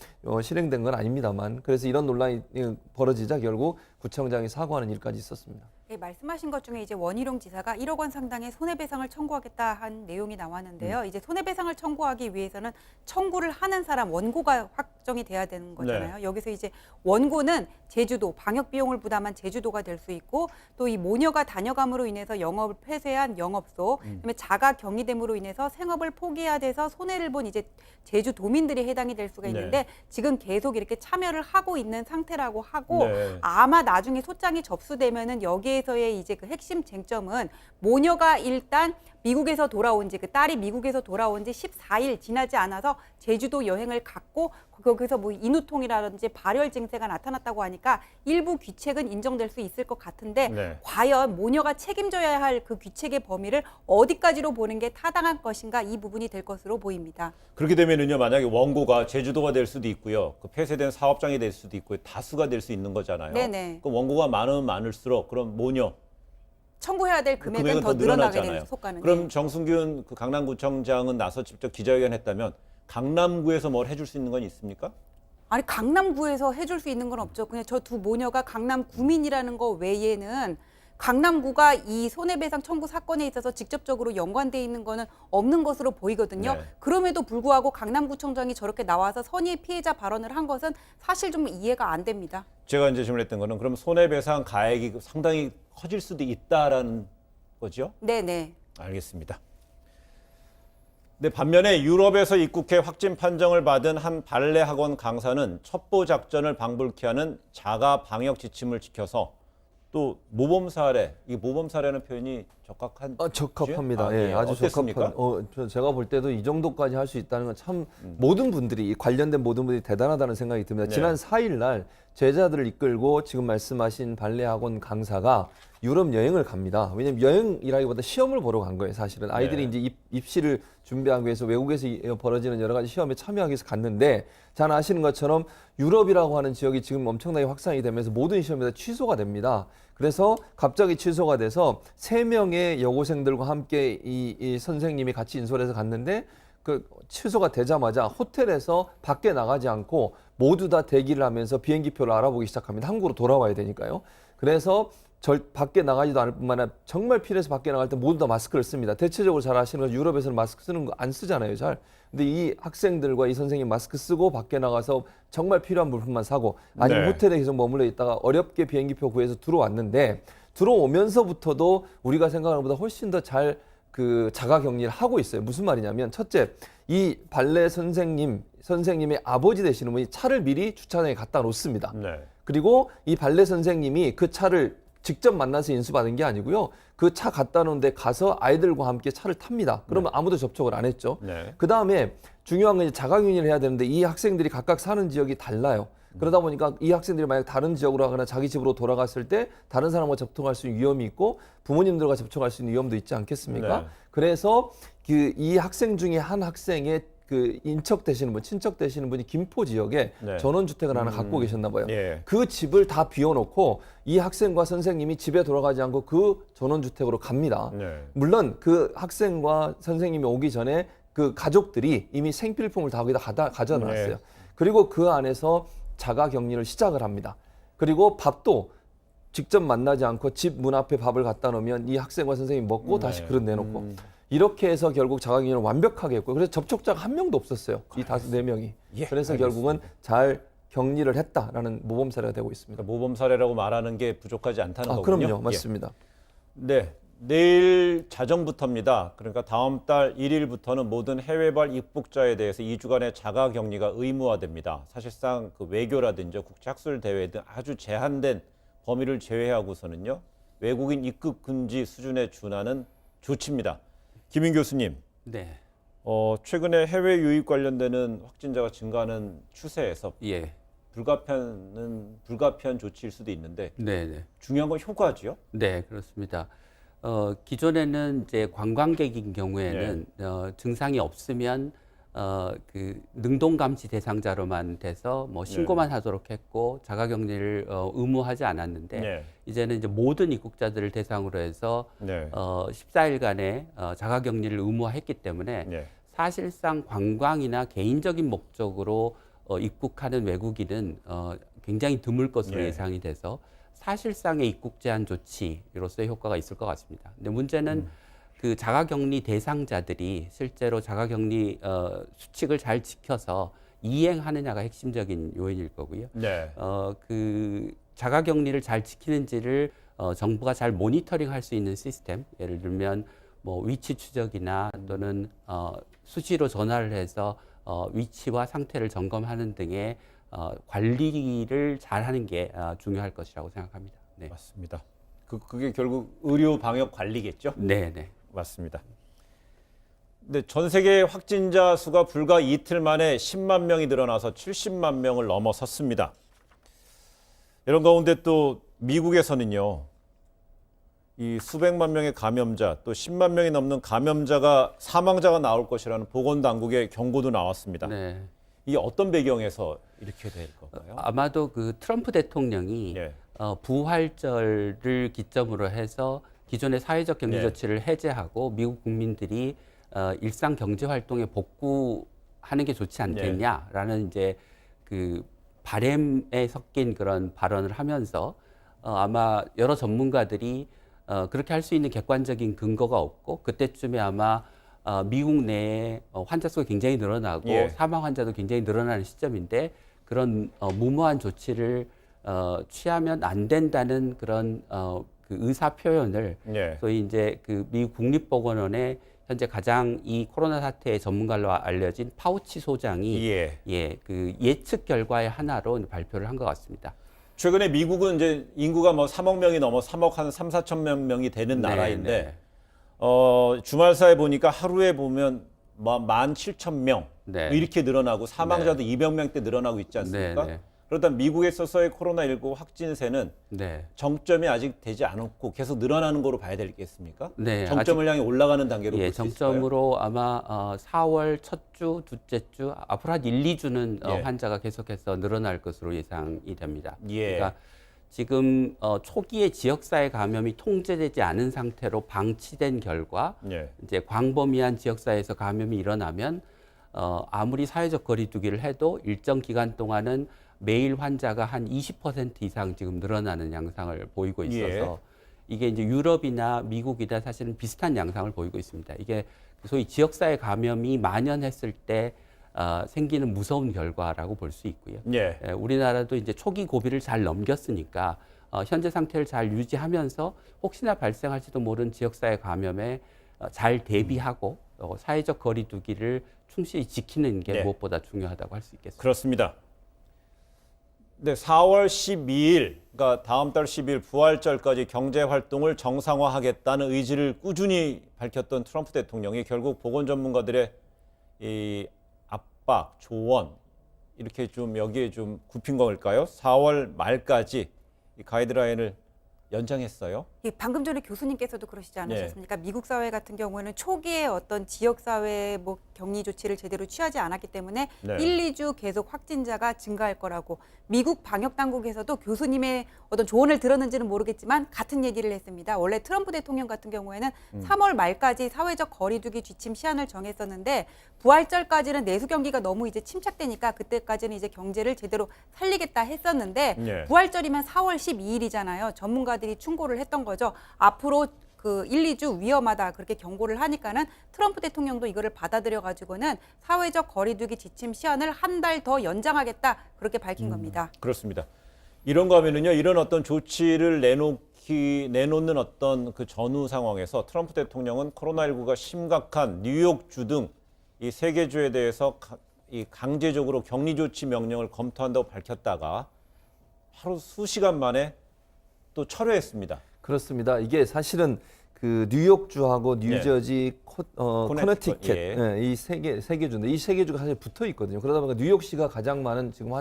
실행된 건 아닙니다만 그래서 이런 논란이 벌어지자 결국 구청장이 사과하는 일까지 있었습니다. 네, 말씀하신 것 중에 이제 원희룡 지사가 1억 원 상당의 손해배상을 청구하겠다 한 내용이 나왔는데요. 이제 손해배상을 청구하기 위해서는 청구를 하는 사람 원고가 확정이 돼야 되는 거잖아요. 여기서 이제 원고는 제주도 방역 비용을 부담한 제주도가 될 수 있고 또 이 모녀가 다녀감으로 인해서 영업을 폐쇄한 영업소, 그다음에 자가 격리됨으로 인해서 생업을 포기해야 돼서 손해를 본 이제 제주도민들이 해당이 될 수가 있는데 네. 지금 계속 이렇게 참여를 하고 있는 상태라고 하고 네. 아마 나중에 소장이 접수되면은 여기에서의 이제 그 핵심 쟁점은 모녀가 일단 미국에서 돌아온 지 그 딸이 미국에서 돌아온 지 14일 지나지 않아서 제주도 여행을 갔고 거기서 뭐 인후통이라든지 발열 증세가 나타났다고 하니까 일부 귀책은 인정될 수 있을 것 같은데 네. 과연 모녀가 책임져야 할 그 귀책의 범위를 어디까지로 보는 게 타당한 것인가 이 부분이 될 것으로 보입니다. 그렇게 되면은요 만약에 원고가 제주도가 될 수도 있고요, 그 폐쇄된 사업장이 될 수도 있고 다수가 될 수 있는 거잖아요. 네네. 그럼 원고가 많으면 많을수록 그럼 모녀 청구해야 될 금액은 더 늘어나게 되는 속가는. 그럼 정순균 그 강남구청장은 나서 직접 기자회견 했다면 강남구에서 뭘 해줄 수 있는 건 있습니까? 아니 강남구에서 해줄 수 있는 건 없죠. 그냥 저 두 모녀가 강남 구민이라는 거 외에는 강남구가 이 손해배상 청구 사건에 있어서 직접적으로 연관돼 있는 거는 없는 것으로 보이거든요. 네. 그럼에도 불구하고 강남구청장이 저렇게 나와서 선의의 피해자 발언을 한 것은 사실 좀 이해가 안 됩니다. 제가 이제 질문했던 거는 그럼 손해배상 가액이 상당히 커질 수도 있다라는 거죠? 네네. 알겠습니다. 네, 반면에 유럽에서 입국해 확진 판정을 받은 한 발레 학원 강사는 첩보 작전을 방불케 하는 자가 방역 지침을 지켜서 또 모범 사례, 이 모범 사례라는 표현이 적합합니다. 아, 예, 예. 아주 어땠습니까? 적합한. 제가 볼 때도 이 정도까지 할 수 있다는 건 참 모든 분들이 관련된 모든 분들이 대단하다는 생각이 듭니다. 네. 지난 4일 날 제자들을 이끌고 지금 말씀하신 발레 학원 강사가 유럽 여행을 갑니다. 왜냐하면 여행이라기보다 시험을 보러 간 거예요. 사실은 아이들이 네. 이제 입시를 준비하기 위해서 외국에서 벌어지는 여러 가지 시험에 참여하기 위해서 갔는데 잘 아시는 것처럼 유럽이라고 하는 지역이 지금 엄청나게 확산이 되면서 모든 시험이 다 취소가 됩니다. 그래서 갑자기 취소가 돼서 3명의 여고생들과 함께 이 선생님이 같이 인솔해서 갔는데 그 취소가 되자마자 호텔에서 밖에 나가지 않고 모두 다 대기를 하면서 비행기표를 알아보기 시작합니다. 한국으로 돌아와야 되니까요. 그래서 밖에 나가지도 않을 뿐만 아니라 정말 필요해서 밖에 나갈 때 모두 다 마스크를 씁니다. 대체적으로 잘 아시는 건 유럽에서는 마스크 쓰는 거 안 쓰잖아요, 잘. 근데 이 학생들과 이 선생님 마스크 쓰고 밖에 나가서 정말 필요한 물품만 사고 아니면 네. 호텔에 계속 머물러 있다가 어렵게 비행기표 구해서 들어왔는데 들어오면서부터도 우리가 생각하는 것보다 훨씬 더 잘 그 자가 격리를 하고 있어요. 무슨 말이냐면 첫째, 이 발레 선생님의 아버지 되시는 분이 차를 미리 주차장에 갖다 놓습니다. 네. 그리고 이 발레 선생님이 그 차를 직접 만나서 인수받은 게 아니고요. 그 차 갖다 놓은 데 가서 아이들과 함께 차를 탑니다. 그러면 아무도 접촉을 안 했죠. 네. 그 다음에 중요한 건 이제 자가격리를 해야 되는데 이 학생들이 각각 사는 지역이 달라요. 그러다 보니까 이 학생들이 만약 다른 지역으로 가거나 자기 집으로 돌아갔을 때 다른 사람과 접촉할 수 있는 위험이 있고 부모님들과 접촉할 수 있는 위험도 있지 않겠습니까? 네. 그래서 이 학생 중에 한 학생의 그 인척 되시는 분, 친척 되시는 분이 김포 지역에 네. 전원주택을 하나 갖고 계셨나 봐요. 예. 그 집을 다 비워놓고 이 학생과 선생님이 집에 돌아가지 않고 그 전원주택으로 갑니다. 네. 물론 그 학생과 선생님이 오기 전에 그 가족들이 이미 생필품을 다 거기다 가져놨어요. 네. 그리고 그 안에서 자가 격리를 시작을 합니다. 그리고 밥도 직접 만나지 않고 집 문 앞에 밥을 갖다 놓으면 이 학생과 선생님이 먹고 다시 네. 그릇 내놓고 이렇게 해서 결국 자가 격리를 완벽하게 했고요. 그래서 접촉자가 한 명도 없었어요. 이 5-4명이. 예, 그래서 알겠습니다. 결국은 잘 격리를 했다라는 모범 사례가 되고 있습니다. 모범 사례라고 말하는 게 부족하지 않다는 거군요. 그럼요. 예. 맞습니다. 네, 내일 자정부터입니다. 그러니까 다음 달 1일부터는 모든 해외발 입국자에 대해서 2주간의 자가 격리가 의무화됩니다. 사실상 그 외교라든지 국제 학술 대회 등 아주 제한된 범위를 제외하고서는요, 외국인 입국 금지 수준에 준하는 조치입니다. 김인 교수님, 네. 최근에 해외 유입 관련되는 확진자가 증가하는 추세에서 예. 불가피한 조치일 수도 있는데 네, 네. 중요한 건 효과지요? 네, 그렇습니다. 기존에는 이제 관광객인 경우에는 증상이 없으면 그 능동 감시 대상자로만 돼서 뭐 신고만 하도록 했고 자가격리를 의무하지 않았는데 네. 이제는 이제 모든 입국자들을 대상으로 해서 네. 14일간의 자가격리를 의무화했기 때문에 네. 사실상 관광이나 개인적인 목적으로 입국하는 외국인은 굉장히 드물 것으로 예. 예상이 돼서 사실상의 입국 제한 조치로서의 효과가 있을 것 같습니다. 근데 문제는 그 자가격리 대상자들이 실제로 자가격리 수칙을 잘 지켜서 이행하느냐가 핵심적인 요인일 거고요. 네. 그 자가격리를 잘 지키는지를 정부가 잘 모니터링할 수 있는 시스템, 예를 들면 뭐 위치 추적이나 또는 수시로 전화를 해서 위치와 상태를 점검하는 등의 관리를 잘하는 게 중요할 것이라고 생각합니다. 네, 맞습니다. 그게 결국 의료 방역 관리겠죠? 네, 네. 맞습니다. 근데 전 세계 확진자 수가 불과 이틀 만에 10만 명이 늘어나서 70만 명을 넘어섰습니다. 이런 가운데 또 미국에서는요, 이 수백만 명의 감염자, 또 10만 명이 넘는 감염자가 사망자가 나올 것이라는 보건당국의 경고도 나왔습니다. 네. 이게 어떤 배경에서 이렇게 될 건가요? 아마도 그 트럼프 대통령이 예. 부활절을 기점으로 해서 기존의 사회적 격리 네. 조치를 해제하고 미국 국민들이 일상 경제 활동에 복구하는 게 좋지 않겠냐라는 이제 그 바램에 섞인 그런 발언을 하면서 아마 여러 전문가들이 그렇게 할 수 있는 객관적인 근거가 없고 그때쯤에 아마 미국 내에 환자 수가 굉장히 늘어나고 예. 사망 환자도 굉장히 늘어나는 시점인데 그런 무모한 조치를 취하면 안 된다는 그런 그 의사 표현을 예. 소위 이제 그 미국 국립보건원의 현재 가장 이 코로나 사태의 전문가로 알려진 파우치 소장이 예. 그 예측 결과의 하나로 발표를 한 것 같습니다. 최근에 미국은 이제 인구가 뭐 3억 명이 넘어 3억 한 3, 4천 명이 되는 네, 나라인데 네. 주말 사이에 보니까 하루에 보면 17,000명 네. 이렇게 늘어나고 사망자도 200명대 늘어나고 있지 않습니까? 네, 네. 그러다 미국에 있어서의 코로나19 확진세는 네. 정점이 아직 되지 않았고 계속 늘어나는 거로 봐야 되겠습니까? 네, 정점을 향해 올라가는 단계로 예, 볼 수 있을까요? 정점으로 아마 4월 첫 주, 둘째 주, 앞으로 한 1, 2주는 예. 환자가 계속해서 늘어날 것으로 예상이 됩니다. 예. 그러니까 지금 초기에 지역사회 감염이 통제되지 않은 상태로 방치된 결과 예. 이제 광범위한 지역사회에서 감염이 일어나면 아무리 사회적 거리두기를 해도 일정 기간 동안은 매일 환자가 한 20% 이상 지금 늘어나는 양상을 보이고 있어서 예. 이게 이제 유럽이나 미국이나 사실은 비슷한 양상을 보이고 있습니다. 이게 소위 지역사회 감염이 만연했을 때 생기는 무서운 결과라고 볼 수 있고요. 예. 우리나라도 이제 초기 고비를 잘 넘겼으니까 현재 상태를 잘 유지하면서 혹시나 발생할지도 모르는 지역사회 감염에 잘 대비하고 사회적 거리 두기를 충실히 지키는 게 네. 무엇보다 중요하다고 할 수 있겠습니다. 그렇습니다. 네, 4월 12일, 그러니까 다음 달 12일 부활절까지 경제 활동을 정상화하겠다는 의지를 꾸준히 밝혔던 트럼프 대통령이 결국 보건 전문가들의 이 압박, 조언 이렇게 좀 여기에 좀 굽힌 걸까요? 4월 말까지 이 가이드라인을 연장했어요. 예, 방금 전에 교수님께서도 그러시지 않으셨습니까? 미국 사회 같은 경우에는 초기에 어떤 지역 사회 뭐 격리 조치를 제대로 취하지 않았기 때문에 네. 1, 2주 계속 확진자가 증가할 거라고 미국 방역 당국에서도 교수님의 어떤 조언을 들었는지는 모르겠지만 같은 얘기를 했습니다. 원래 트럼프 대통령 같은 경우에는 3월 말까지 사회적 거리두기 지침 시한을 정했었는데 부활절까지는 내수 경기가 너무 이제 침착되니까 그때까지는 이제 경제를 제대로 살리겠다 했었는데 네. 부활절이면 4월 12일이잖아요. 전문가들이 충고를 했던 거죠. 앞으로 그 1, 2주 위험하다 그렇게 경고를 하니까는 트럼프 대통령도 이거를 받아들여 가지고는 사회적 거리두기 지침 시한을 한 달 더 연장하겠다 그렇게 밝힌 겁니다. 그렇습니다. 이런가 하면은요, 이런 어떤 조치를 내놓는 어떤 그 전후 상황에서 트럼프 대통령은 코로나19가 심각한 뉴욕주 등 이 세 개 주에 대해서 이 강제적으로 격리 조치 명령을 검토한다고 밝혔다가 하루 수시간 만에 또 철회했습니다. 그렇습니다. 이게 사실은 그 뉴욕주하고 뉴저지, 코네티켓 예. 이 세 개 주인데 이 세 개 주가 사실 붙어 있거든요. 그러다 보니까 뉴욕시가 가장 많은 지금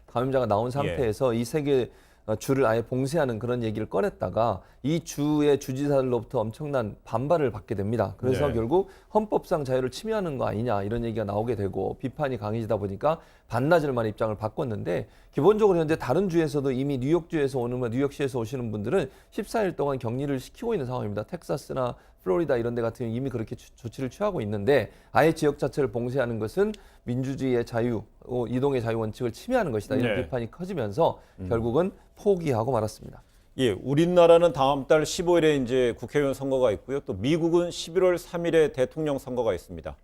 감염자가 나온 상태에서 이 세 개 주를 아예 봉쇄하는 그런 얘기를 꺼냈다가 이 주의 주지사들로부터 엄청난 반발을 받게 됩니다. 그래서 네. 결국 헌법상 자유를 침해하는 거 아니냐 이런 얘기가 나오게 되고 비판이 강해지다 보니까 반나절 만에 입장을 바꿨는데 기본적으로 현재 다른 주에서도 이미 뉴욕시에서 오시는 분들은 14일 동안 격리를 시키고 있는 상황입니다. 텍사스나 플로리다 이런 데 같은 경우 이미 그렇게 조치를 취하고 있는데 아예 지역 자체를 봉쇄하는 것은 민주주의의 자유, 이동의 자유 원칙을 침해하는 것이다. 이런 네. 비판이 커지면서 결국은 포기하고 말았습니다. 예, 우리나라는 다음 달 15일에 이제 국회의원 선거가 있고요. 또 미국은 11월 3일에 대통령 선거가 있습니다.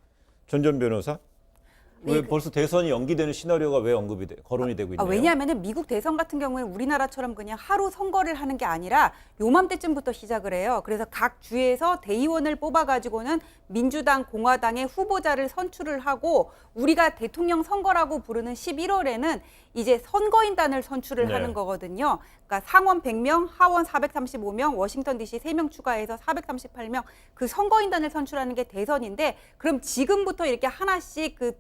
전 변호사, 왜 벌써 대선이 연기되는 시나리오가 왜 거론이 되고 있나요? 왜냐하면 미국 대선 같은 경우에는 우리나라처럼 그냥 하루 선거를 하는 게 아니라 요맘때쯤부터 시작을 해요. 그래서 각 주에서 대의원을 뽑아가지고는 민주당, 공화당의 후보자를 선출을 하고 우리가 대통령 선거라고 부르는 11월에는 이제 선거인단을 선출을 네. 하는 거거든요. 그러니까 상원 100명, 하원 435명, 워싱턴 DC 3명 추가해서 438명 그 선거인단을 선출하는 게 대선인데 그럼 지금부터 이렇게 하나씩 그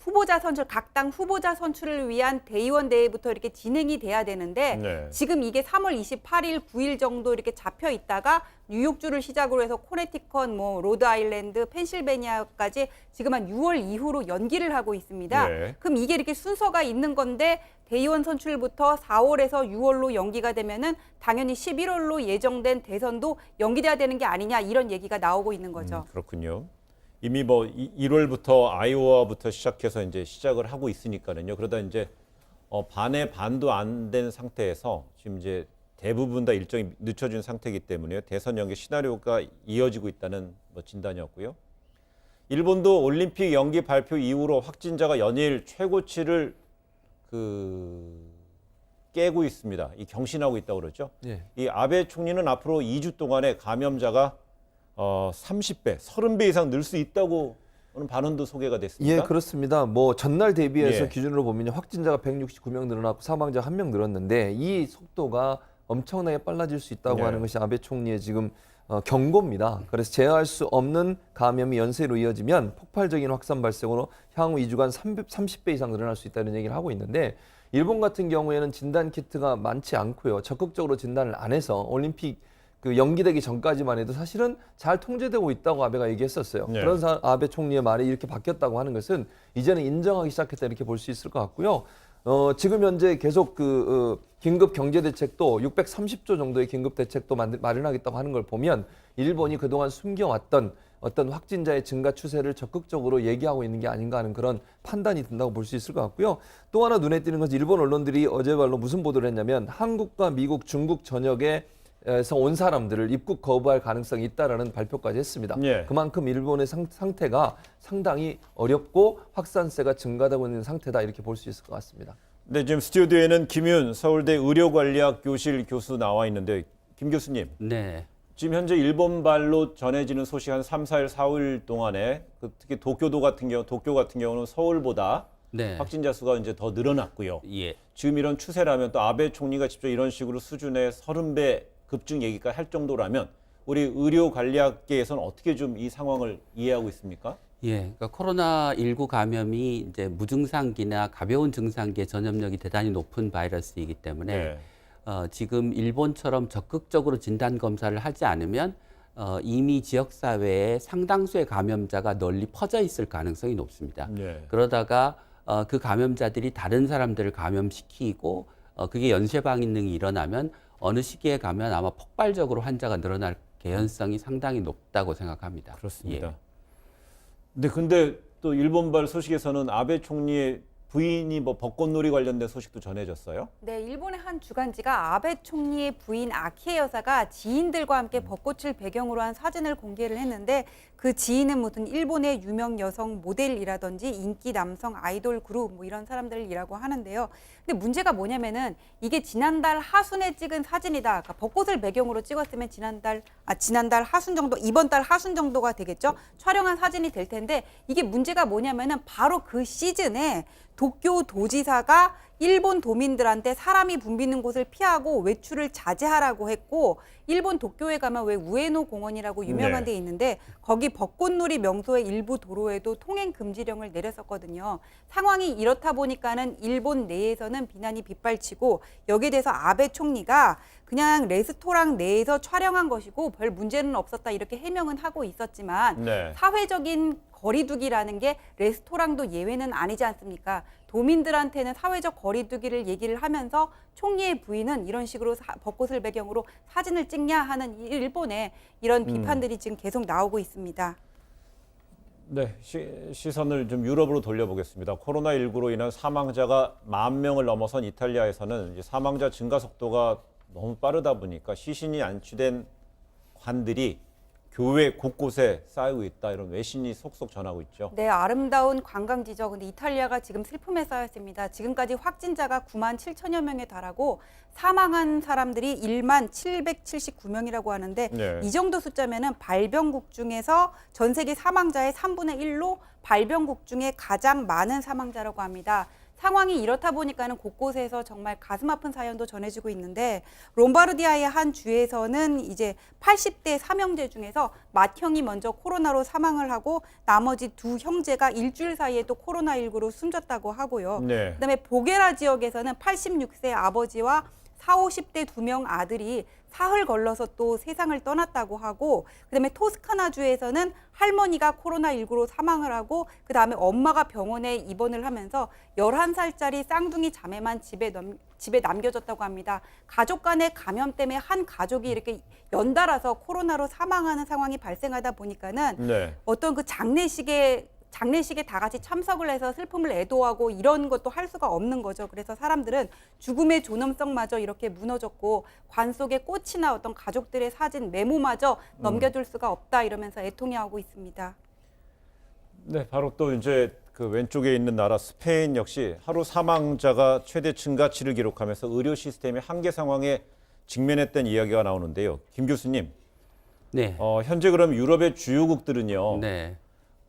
후보자 선출, 각 당 후보자 선출을 위한 대의원 대회부터 이렇게 진행이 돼야 되는데 네. 지금 이게 3월 28일, 9일 정도 이렇게 잡혀 있다가 뉴욕주를 시작으로 해서 코네티컷, 로드아일랜드, 펜실베니아까지 지금 한 6월 이후로 연기를 하고 있습니다. 네. 그럼 이게 이렇게 순서가 있는 건데 대의원 선출부터 4월에서 6월로 연기가 되면은 당연히 11월로 예정된 대선도 연기돼야 되는 게 아니냐 이런 얘기가 나오고 있는 거죠. 그렇군요. 이미 뭐 1월부터 아이오와부터 시작해서 이제 시작을 하고 있으니까는요. 그러다 이제 반의 반도 안 된 상태에서 지금 이제 대부분 다 일정이 늦춰진 상태이기 때문에 대선 연기 시나리오가 이어지고 있다는 뭐 진단이었고요. 일본도 올림픽 연기 발표 이후로 확진자가 연일 최고치를 깨고 있습니다. 이 경신하고 있다고 그러죠. 예. 이 아베 총리는 앞으로 2주 동안에 감염자가 30배, 30배 이상 늘 수 있다고 하는 반응도 소개가 됐습니다. 예, 그렇습니다. 뭐 전날 대비해서 예. 기준으로 보면 확진자가 169명 늘어났고 사망자 1명 늘었는데 이 속도가 엄청나게 빨라질 수 있다고 네. 하는 것이 아베 총리의 지금 경고입니다. 그래서 제어할 수 없는 감염이 연쇄로 이어지면 폭발적인 확산 발생으로 향후 2주간 30배 이상 늘어날 수 있다는 얘기를 하고 있는데 일본 같은 경우에는 진단 키트가 많지 않고요. 적극적으로 진단을 안 해서 올림픽 연기되기 전까지만 해도 사실은 잘 통제되고 있다고 아베가 얘기했었어요. 네. 그런 아베 총리의 말이 이렇게 바뀌었다고 하는 것은 이제는 인정하기 시작했다 이렇게 볼 수 있을 것 같고요. 지금 현재 계속 긴급 경제 대책도 630조 정도의 긴급 대책도 마련하겠다고 하는 걸 보면 일본이 그동안 숨겨왔던 어떤 확진자의 증가 추세를 적극적으로 얘기하고 있는 게 아닌가 하는 그런 판단이 든다고 볼 수 있을 것 같고요. 또 하나 눈에 띄는 것은 일본 언론들이 어제발로 무슨 보도를 했냐면 한국과 미국, 중국 전역에서 온 사람들을 입국 거부할 가능성이 있다라는 발표까지 했습니다. 예. 그만큼 일본의 상태가 상당히 어렵고 확산세가 증가되고 있는 상태다 이렇게 볼 수 있을 것 같습니다. 네, 지금 스튜디오에는 김윤 서울대 의료관리학 교실 교수 나와 있는데 김 교수님, 네. 지금 현재 일본발로 전해지는 소식 한 3, 4일, 4일 동안에 특히 도쿄 같은 경우는 서울보다 네. 확진자 수가 이제 더 늘어났고요. 예. 지금 이런 추세라면 또 아베 총리가 직접 이런 식으로 수준의 30배 급증 얘기까지 할 정도라면 우리 의료관리학계에서는 어떻게 좀 이 상황을 이해하고 있습니까? 예, 그러니까 코로나19 감염이 이제 무증상기나 가벼운 증상기의 전염력이 대단히 높은 바이러스이기 때문에 네. 지금 일본처럼 적극적으로 진단 검사를 하지 않으면 이미 지역 사회에 상당수의 감염자가 널리 퍼져 있을 가능성이 높습니다. 네. 그러다가 그 감염자들이 다른 사람들을 감염시키고 그게 연쇄 반응이 일어나면 어느 시기에 가면 아마 폭발적으로 환자가 늘어날 개연성이 상당히 높다고 생각합니다. 그렇습니다. 예. 근데 또 일본발 소식에서는 아베 총리의 부인이 뭐 벚꽃놀이 관련된 소식도 전해졌어요? 네, 일본의 한 주간지가 아베 총리의 부인 아키에 여사가 지인들과 함께 벚꽃을 배경으로 한 사진을 공개를 했는데 그 지인은 무슨 일본의 유명 여성 모델이라든지 인기 남성 아이돌 그룹 뭐 이런 사람들이라고 하는데요. 근데 문제가 뭐냐면은 이게 지난달 하순에 찍은 사진이다. 그러니까 벚꽃을 배경으로 찍었으면 지난달 하순 정도, 이번 달 하순 정도가 되겠죠. 촬영한 사진이 될 텐데 이게 문제가 뭐냐면은 바로 그 시즌에 도쿄 도지사가 일본 도민들한테 사람이 붐비는 곳을 피하고 외출을 자제하라고 했고 일본 도쿄에 가면 왜 우에노 공원이라고 유명한 데 있는데 거기 벚꽃놀이 명소의 일부 도로에도 통행 금지령을 내렸었거든요. 상황이 이렇다 보니까는 일본 내에서는 비난이 빗발치고 여기에 대해서 아베 총리가 그냥 레스토랑 내에서 촬영한 것이고 별 문제는 없었다 이렇게 해명은 하고 있었지만 네. 사회적인 거리두기라는 게 레스토랑도 예외는 아니지 않습니까? 도민들한테는 사회적 거리두기를 얘기를 하면서 총리의 부인은 이런 식으로 벚꽃을 배경으로 사진을 찍냐 하는 일본의 이런 비판들이 지금 계속 나오고 있습니다. 네, 시선을 좀 유럽으로 돌려보겠습니다. 코로나19로 인한 사망자가 10,000명을 넘어선 이탈리아에서는 이제 사망자 증가 속도가 너무 빠르다 보니까 시신이 안치된 관들이 교회 곳곳에 쌓이고 있다 이런 외신이 속속 전하고 있죠. 네, 아름다운 관광지죠. 근데 이탈리아가 지금 슬픔에 쌓였습니다. 지금까지 확진자가 97,000여 명에 달하고 사망한 사람들이 1779명이라고 하는데 네. 이 정도 숫자면은 발병국 중에서 전 세계 사망자의 3분의 1로 발병국 중에 가장 많은 사망자라고 합니다. 상황이 이렇다 보니까는 곳곳에서 정말 가슴 아픈 사연도 전해지고 있는데 롬바르디아의 한 주에서는 이제 80대 삼형제 중에서 맏형이 먼저 코로나로 사망을 하고 나머지 두 형제가 일주일 사이에 또 코로나19로 숨졌다고 하고요. 네. 그다음에 보게라 지역에서는 86세 아버지와 40, 50대 2명 아들이 사흘 걸러서 또 세상을 떠났다고 하고 그다음에 토스카나주에서는 할머니가 코로나19로 사망을 하고 그다음에 엄마가 병원에 입원을 하면서 11살짜리 쌍둥이 자매만 집에 남겨졌다고 합니다. 가족 간의 감염 때문에 한 가족이 이렇게 연달아서 코로나로 사망하는 상황이 발생하다 보니까는 네. 어떤 그 장례식에 다 같이 참석을 해서 슬픔을 애도하고 이런 것도 할 수가 없는 거죠. 그래서 사람들은 죽음의 존엄성마저 이렇게 무너졌고 관 속에 꽃이나 어떤 가족들의 사진, 메모마저 넘겨줄 수가 없다 이러면서 애통해하고 있습니다. 네, 바로 또 이제 그 왼쪽에 있는 나라 스페인 역시 하루 사망자가 최대 증가치를 기록하면서 의료 시스템의 한계 상황에 직면했다는 이야기가 나오는데요. 김 교수님, 네. 현재 그럼 유럽의 주요국들은요. 네.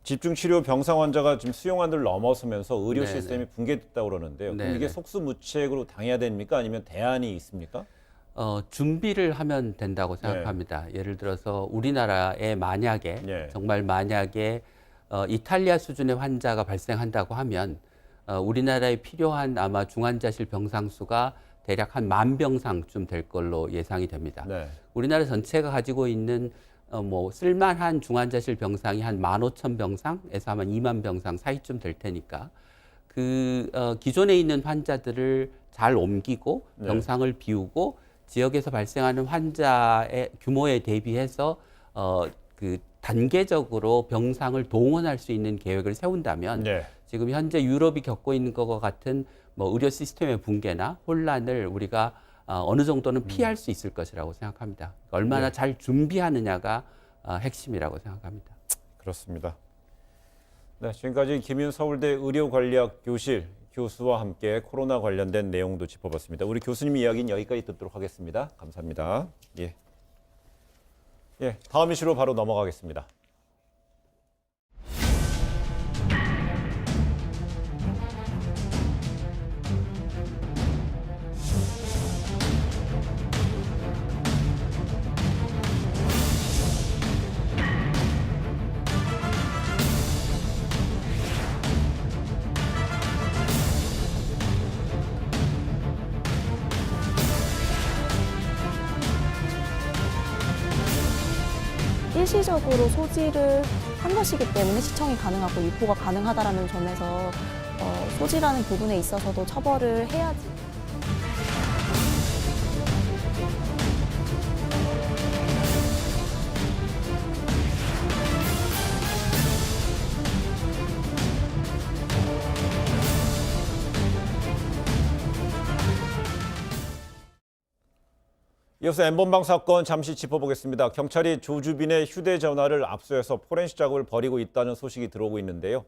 집중치료 병상 환자가 지금 수용안을 넘어서면서 의료 네네. 시스템이 붕괴됐다고 그러는데요. 그럼 이게 네네. 속수무책으로 당해야 됩니까? 아니면 대안이 있습니까? 준비를 하면 된다고 생각합니다. 예를 들어서 우리나라에 만약에 네. 정말 만약에 이탈리아 수준의 환자가 발생한다고 하면 우리나라에 필요한 아마 중환자실 병상 수가 대략 한 10,000병상쯤 될 걸로 예상이 됩니다. 네. 우리나라 전체가 가지고 있는 쓸만한 중환자실 병상이 한 15,000병상에서 아마 2만 병상 사이쯤 될 테니까 기존에 있는 환자들을 잘 옮기고 네. 병상을 비우고 지역에서 발생하는 환자의 규모에 대비해서 단계적으로 병상을 동원할 수 있는 계획을 세운다면 네. 지금 현재 유럽이 겪고 있는 것과 같은 의료 시스템의 붕괴나 혼란을 우리가 어느 정도는 피할 수 있을 것이라고 생각합니다. 얼마나 네. 잘 준비하느냐가 핵심이라고 생각합니다. 그렇습니다. 네, 지금까지 김윤 서울대 의료관리학 교실 교수와 함께 코로나 관련된 내용도 짚어봤습니다. 우리 교수님 이야기는 여기까지 듣도록 하겠습니다. 감사합니다. 예, 다음 이슈로 바로 넘어가겠습니다. 일시적으로 소지를 한 것이기 때문에 시청이 가능하고 유포가 가능하다라는 점에서 소지라는 부분에 있어서도 처벌을 해야지. 이어서 N번방 사건 잠시 짚어보겠습니다. 경찰이 조주빈의 휴대전화를 압수해서 포렌식 작업을 벌이고 있다는 소식이 들어오고 있는데요.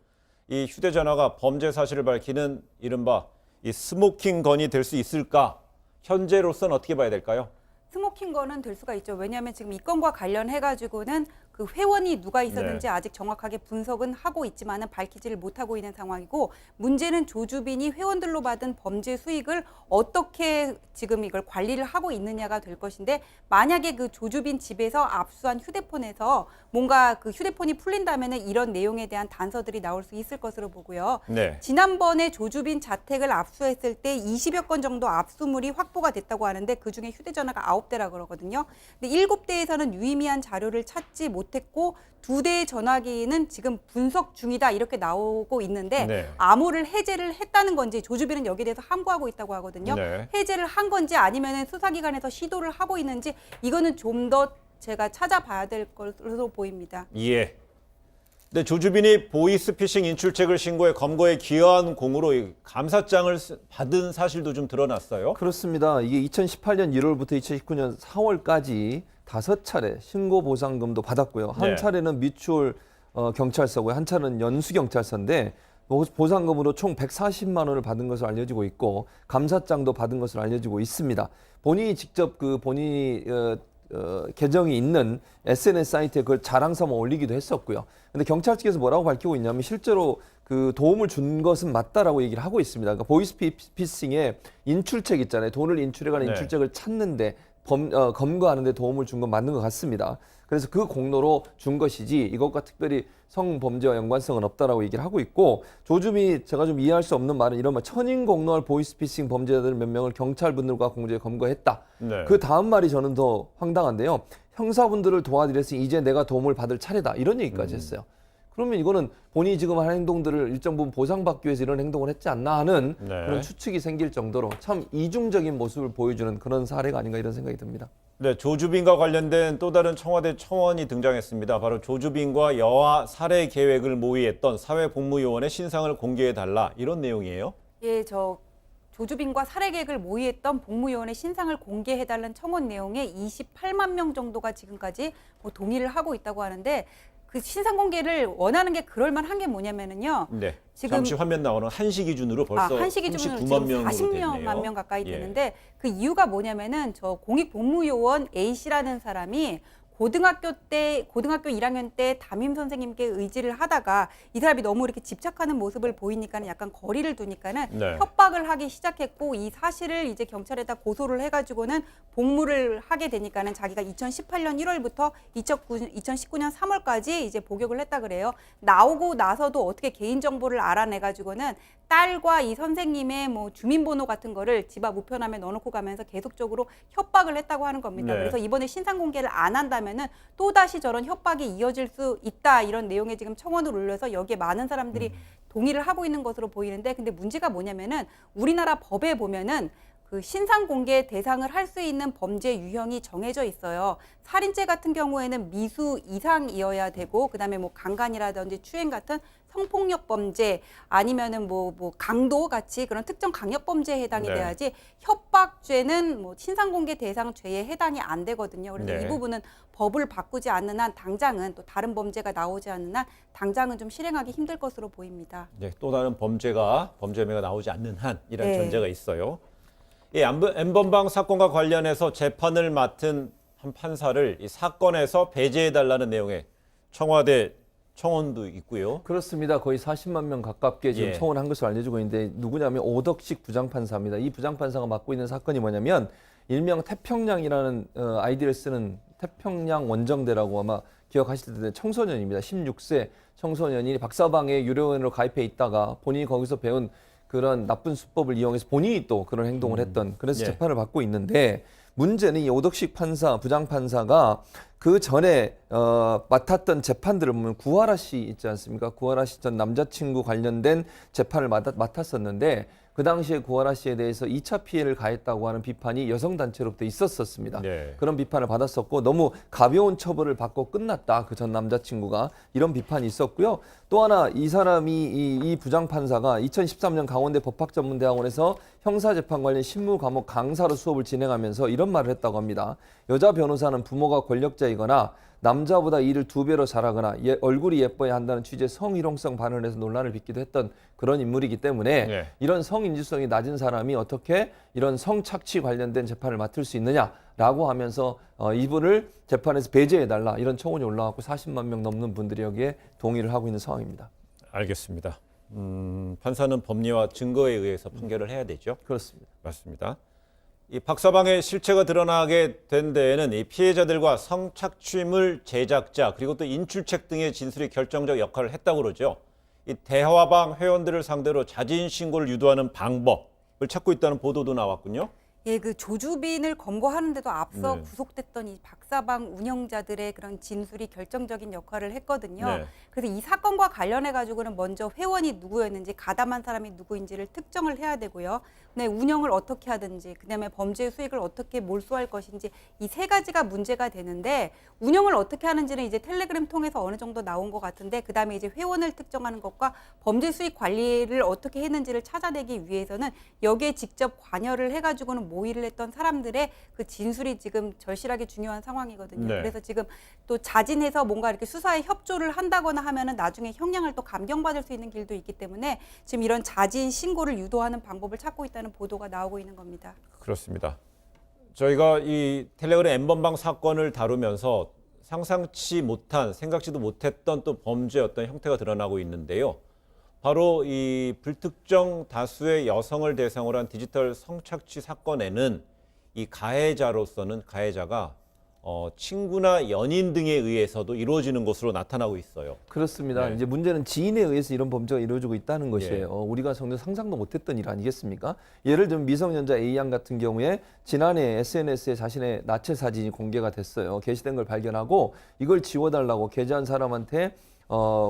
이 휴대전화가 범죄 사실을 밝히는 이른바 이 스모킹 건이 될 수 있을까? 현재로서는 어떻게 봐야 될까요? 스모킹 건은 될 수가 있죠. 왜냐하면 지금 이 건과 관련해가지고는 그 회원이 누가 있었는지 아직 정확하게 분석은 하고 있지만은 밝히지를 못하고 있는 상황이고, 문제는 조주빈이 회원들로 받은 범죄 수익을 어떻게 지금 이걸 관리를 하고 있느냐가 될 것인데, 만약에 그 조주빈 집에서 압수한 휴대폰에서 뭔가 그 휴대폰이 풀린다면은 이런 내용에 대한 단서들이 나올 수 있을 것으로 보고요. 네. 지난번에 조주빈 자택을 압수했을 때 20여 건 정도 압수물이 확보가 됐다고 하는데 그중에 휴대전화가 9대라 그러거든요. 근데 7대에서는 유의미한 자료를 찾지 못했고 2대의 전화기는 지금 분석 중이다 이렇게 나오고 있는데 네. 암호를 해제를 했다는 건지 조주빈은 여기에 대해서 함구하고 있다고 하거든요. 네. 해제를 한 건지 아니면 수사기관에서 시도를 하고 있는지 이거는 좀 더 제가 찾아봐야 될 것으로 보입니다. 예. 근데 조주빈이 보이스피싱 인출책을 신고해 검거에 기여한 공으로 이 감사장을 받은 사실도 좀 드러났어요. 그렇습니다. 이게 2018년 1월부터 2019년 4월까지 5차례 신고 보상금도 받았고요. 한 네. 차례는 미추홀 경찰서고요. 한 차례는 연수경찰서인데 보상금으로 총 140만 원을 받은 것으로 알려지고 있고 감사장도 받은 것으로 알려지고 있습니다. 본인이 직접 그 본인이 계정이 있는 SNS 사이트에 그걸 자랑 삼아 올리기도 했었고요. 근데 경찰 측에서 뭐라고 밝히고 있냐면 실제로 그 도움을 준 것은 맞다라고 얘기를 하고 있습니다. 그러니까 보이스피싱의 인출책 있잖아요. 돈을 인출해가는 네. 인출책을 찾는데 검거하는 데 도움을 준 건 맞는 것 같습니다. 그래서 그 공로로 준 것이지 이것과 특별히 성범죄와 연관성은 없다라고 얘기를 하고 있고, 조주빈이 제가 좀 이해할 수 없는 말은 이런 말, 천인공노할 보이스피싱 범죄자들 몇 명을 경찰분들과 공조해 검거했다. 네. 그 다음 말이 저는 더 황당한데요. 형사분들을 도와드렸으니 이제 내가 도움을 받을 차례다. 이런 얘기까지 했어요. 그러면 이거는 본인이 지금 한 행동들을 일정 부분 보상받기 위해서 이런 행동을 했지 않나 하는 네. 그런 추측이 생길 정도로 참 이중적인 모습을 보여주는 그런 사례가 아닌가 이런 생각이 듭니다. 네, 조주빈과 관련된 또 다른 청와대 청원이 등장했습니다. 바로 조주빈과 여아 살해 계획을 모의했던 사회복무요원의 신상을 공개해달라, 이런 내용이에요. 예, 조주빈과 살해 계획을 모의했던 복무요원의 신상을 공개해달라는 청원 내용에 28만 명 정도가 지금까지 동의를 하고 있다고 하는데, 그 신상 공개를 원하는 게 그럴만한 게 뭐냐면은요. 네. 지금 잠시 화면 나오는 한시 기준으로 벌써 한시 기준으로 39만 지금 명으로 40만 됐네요. 명 가까이 예. 되는데 그 이유가 뭐냐면은 저 공익 복무요원 A 씨라는 사람이 고등학교 1학년 때 담임 선생님께 의지를 하다가 이 사람이 너무 이렇게 집착하는 모습을 보이니까는 약간 거리를 두니까는 네. 협박을 하기 시작했고, 이 사실을 이제 경찰에다 고소를 해가지고는 복무를 하게 되니까는 자기가 2018년 1월부터 2019년 3월까지 이제 복역을 했다 그래요. 나오고 나서도 어떻게 개인 정보를 알아내가지고는 딸과 이 선생님의 뭐 주민번호 같은 거를 집 앞 우편함에 넣어놓고 가면서 계속적으로 협박을 했다고 하는 겁니다. 네. 그래서 이번에 신상 공개를 안 한다면은 또 다시 저런 협박이 이어질 수 있다, 이런 내용의 지금 청원을 올려서 여기에 많은 사람들이 동의를 하고 있는 것으로 보이는데, 근데 문제가 뭐냐면은 우리나라 법에 보면은 그 신상 공개 대상을 할 수 있는 범죄 유형이 정해져 있어요. 살인죄 같은 경우에는 미수 이상이어야 되고, 그다음에 뭐 강간이라든지 추행 같은 성폭력 범죄 아니면은 뭐 강도 같이 그런 특정 강력 범죄에 해당이 네. 돼야지 협박죄는 뭐 신상공개 대상 죄에 해당이 안 되거든요. 그래서 네. 이 부분은 법을 바꾸지 않는 한 당장은 또 다른 범죄가 나오지 않는 한 당장은 좀 실행하기 힘들 것으로 보입니다. 네, 또 다른 범죄가 나오지 않는 한 이런 네. 전제가 있어요. 이 N번방 사건과 관련해서 재판을 맡은 한 판사를 이 사건에서 배제해달라는 내용의 청와대 청원도 있고요. 그렇습니다. 거의 40만 명 가깝게 지금 예. 청원한 것으로 알려지고 있는데 누구냐면 오덕식 부장판사입니다. 이 부장판사가 맡고 있는 사건이 뭐냐면 일명 태평양이라는 아이디를 쓰는 태평양 원정대라고 아마 기억하실 텐데 청소년입니다. 16세 청소년이 박사방에 유료원으로 가입해 있다가 본인이 거기서 배운 그런 나쁜 수법을 이용해서 본인이 또 그런 행동을 했던 그래서 예. 재판을 받고 있는데 문제는 이 오덕식 판사, 부장판사가 그 전에 맡았던 재판들을 보면 구하라 씨 있지 않습니까? 구하라 씨 전 남자친구 관련된 재판을 맡았었는데 그 당시에 구하라 씨에 대해서 2차 피해를 가했다고 하는 비판이 여성단체로부터 있었습니다. 네. 그런 비판을 받았었고 너무 가벼운 처벌을 받고 끝났다. 그 전 남자친구가 이런 비판이 있었고요. 또 하나 이 사람이 이 부장판사가 2013년 강원대 법학전문대학원에서 형사재판 관련 실무 과목 강사로 수업을 진행하면서 이런 말을 했다고 합니다. 여자 변호사는 부모가 권력자이거나 남자보다 일을 2배로 잘하거나 얼굴이 예뻐야 한다는 취지의 성희롱성 발언을 해서 논란을 빚기도 했던 그런 인물이기 때문에 네. 이런 성인지성이 낮은 사람이 어떻게 이런 성착취 관련된 재판을 맡을 수 있느냐라고 하면서 이분을 재판에서 배제해달라 이런 청원이 올라왔고 40만 명 넘는 분들이 여기에 동의를 하고 있는 상황입니다. 알겠습니다. 판사는 법리와 증거에 의해서 판결을 해야 되죠. 그렇습니다. 맞습니다. 이 박사방의 실체가 드러나게 된 데에는 이 피해자들과 성착취물 제작자 그리고 또 인출책 등의 진술이 결정적 역할을 했다고 그러죠. 이 대화방 회원들을 상대로 자진 신고를 유도하는 방법을 찾고 있다는 보도도 나왔군요. 예, 그 조주빈을 검거하는데도 앞서 네. 구속됐던 이 박사방 운영자들의 그런 진술이 결정적인 역할을 했거든요. 네. 그래서 이 사건과 관련해 가지고는 먼저 회원이 누구였는지 가담한 사람이 누구인지를 특정을 해야 되고요. 네, 운영을 어떻게 하든지 그다음에 범죄 수익을 어떻게 몰수할 것인지 이 세 가지가 문제가 되는데 운영을 어떻게 하는지는 이제 텔레그램 통해서 어느 정도 나온 것 같은데 그다음에 이제 회원을 특정하는 것과 범죄 수익 관리를 어떻게 했는지를 찾아내기 위해서는 여기에 직접 관여를 해 가지고는 모의를 했던 사람들의 그 진술이 지금 절실하게 중요한 상황이거든요. 네. 그래서 지금 또 자진해서 뭔가 이렇게 수사에 협조를 한다거나 하면은 나중에 형량을 또 감경받을 수 있는 길도 있기 때문에 지금 이런 자진 신고를 유도하는 방법을 찾고 있다는 보도가 나오고 있는 겁니다. 그렇습니다. 저희가 이 텔레그램 N번방 사건을 다루면서 상상치 못한, 생각지도 못했던 또 범죄의 어떤 형태가 드러나고 있는데요. 바로 이 불특정 다수의 여성을 대상으로 한 디지털 성착취 사건에는 이 가해자가 친구나 연인 등에 의해서도 이루어지는 것으로 나타나고 있어요. 그렇습니다. 네. 이제 문제는 지인에 의해서 이런 범죄가 이루어지고 있다는 것이에요. 예. 우리가 전혀 상상도 못했던 일 아니겠습니까? 예를 들면 미성년자 A양 같은 경우에 지난해 SNS에 자신의 나체 사진이 공개가 됐어요. 게시된 걸 발견하고 이걸 지워달라고 게재한 사람한테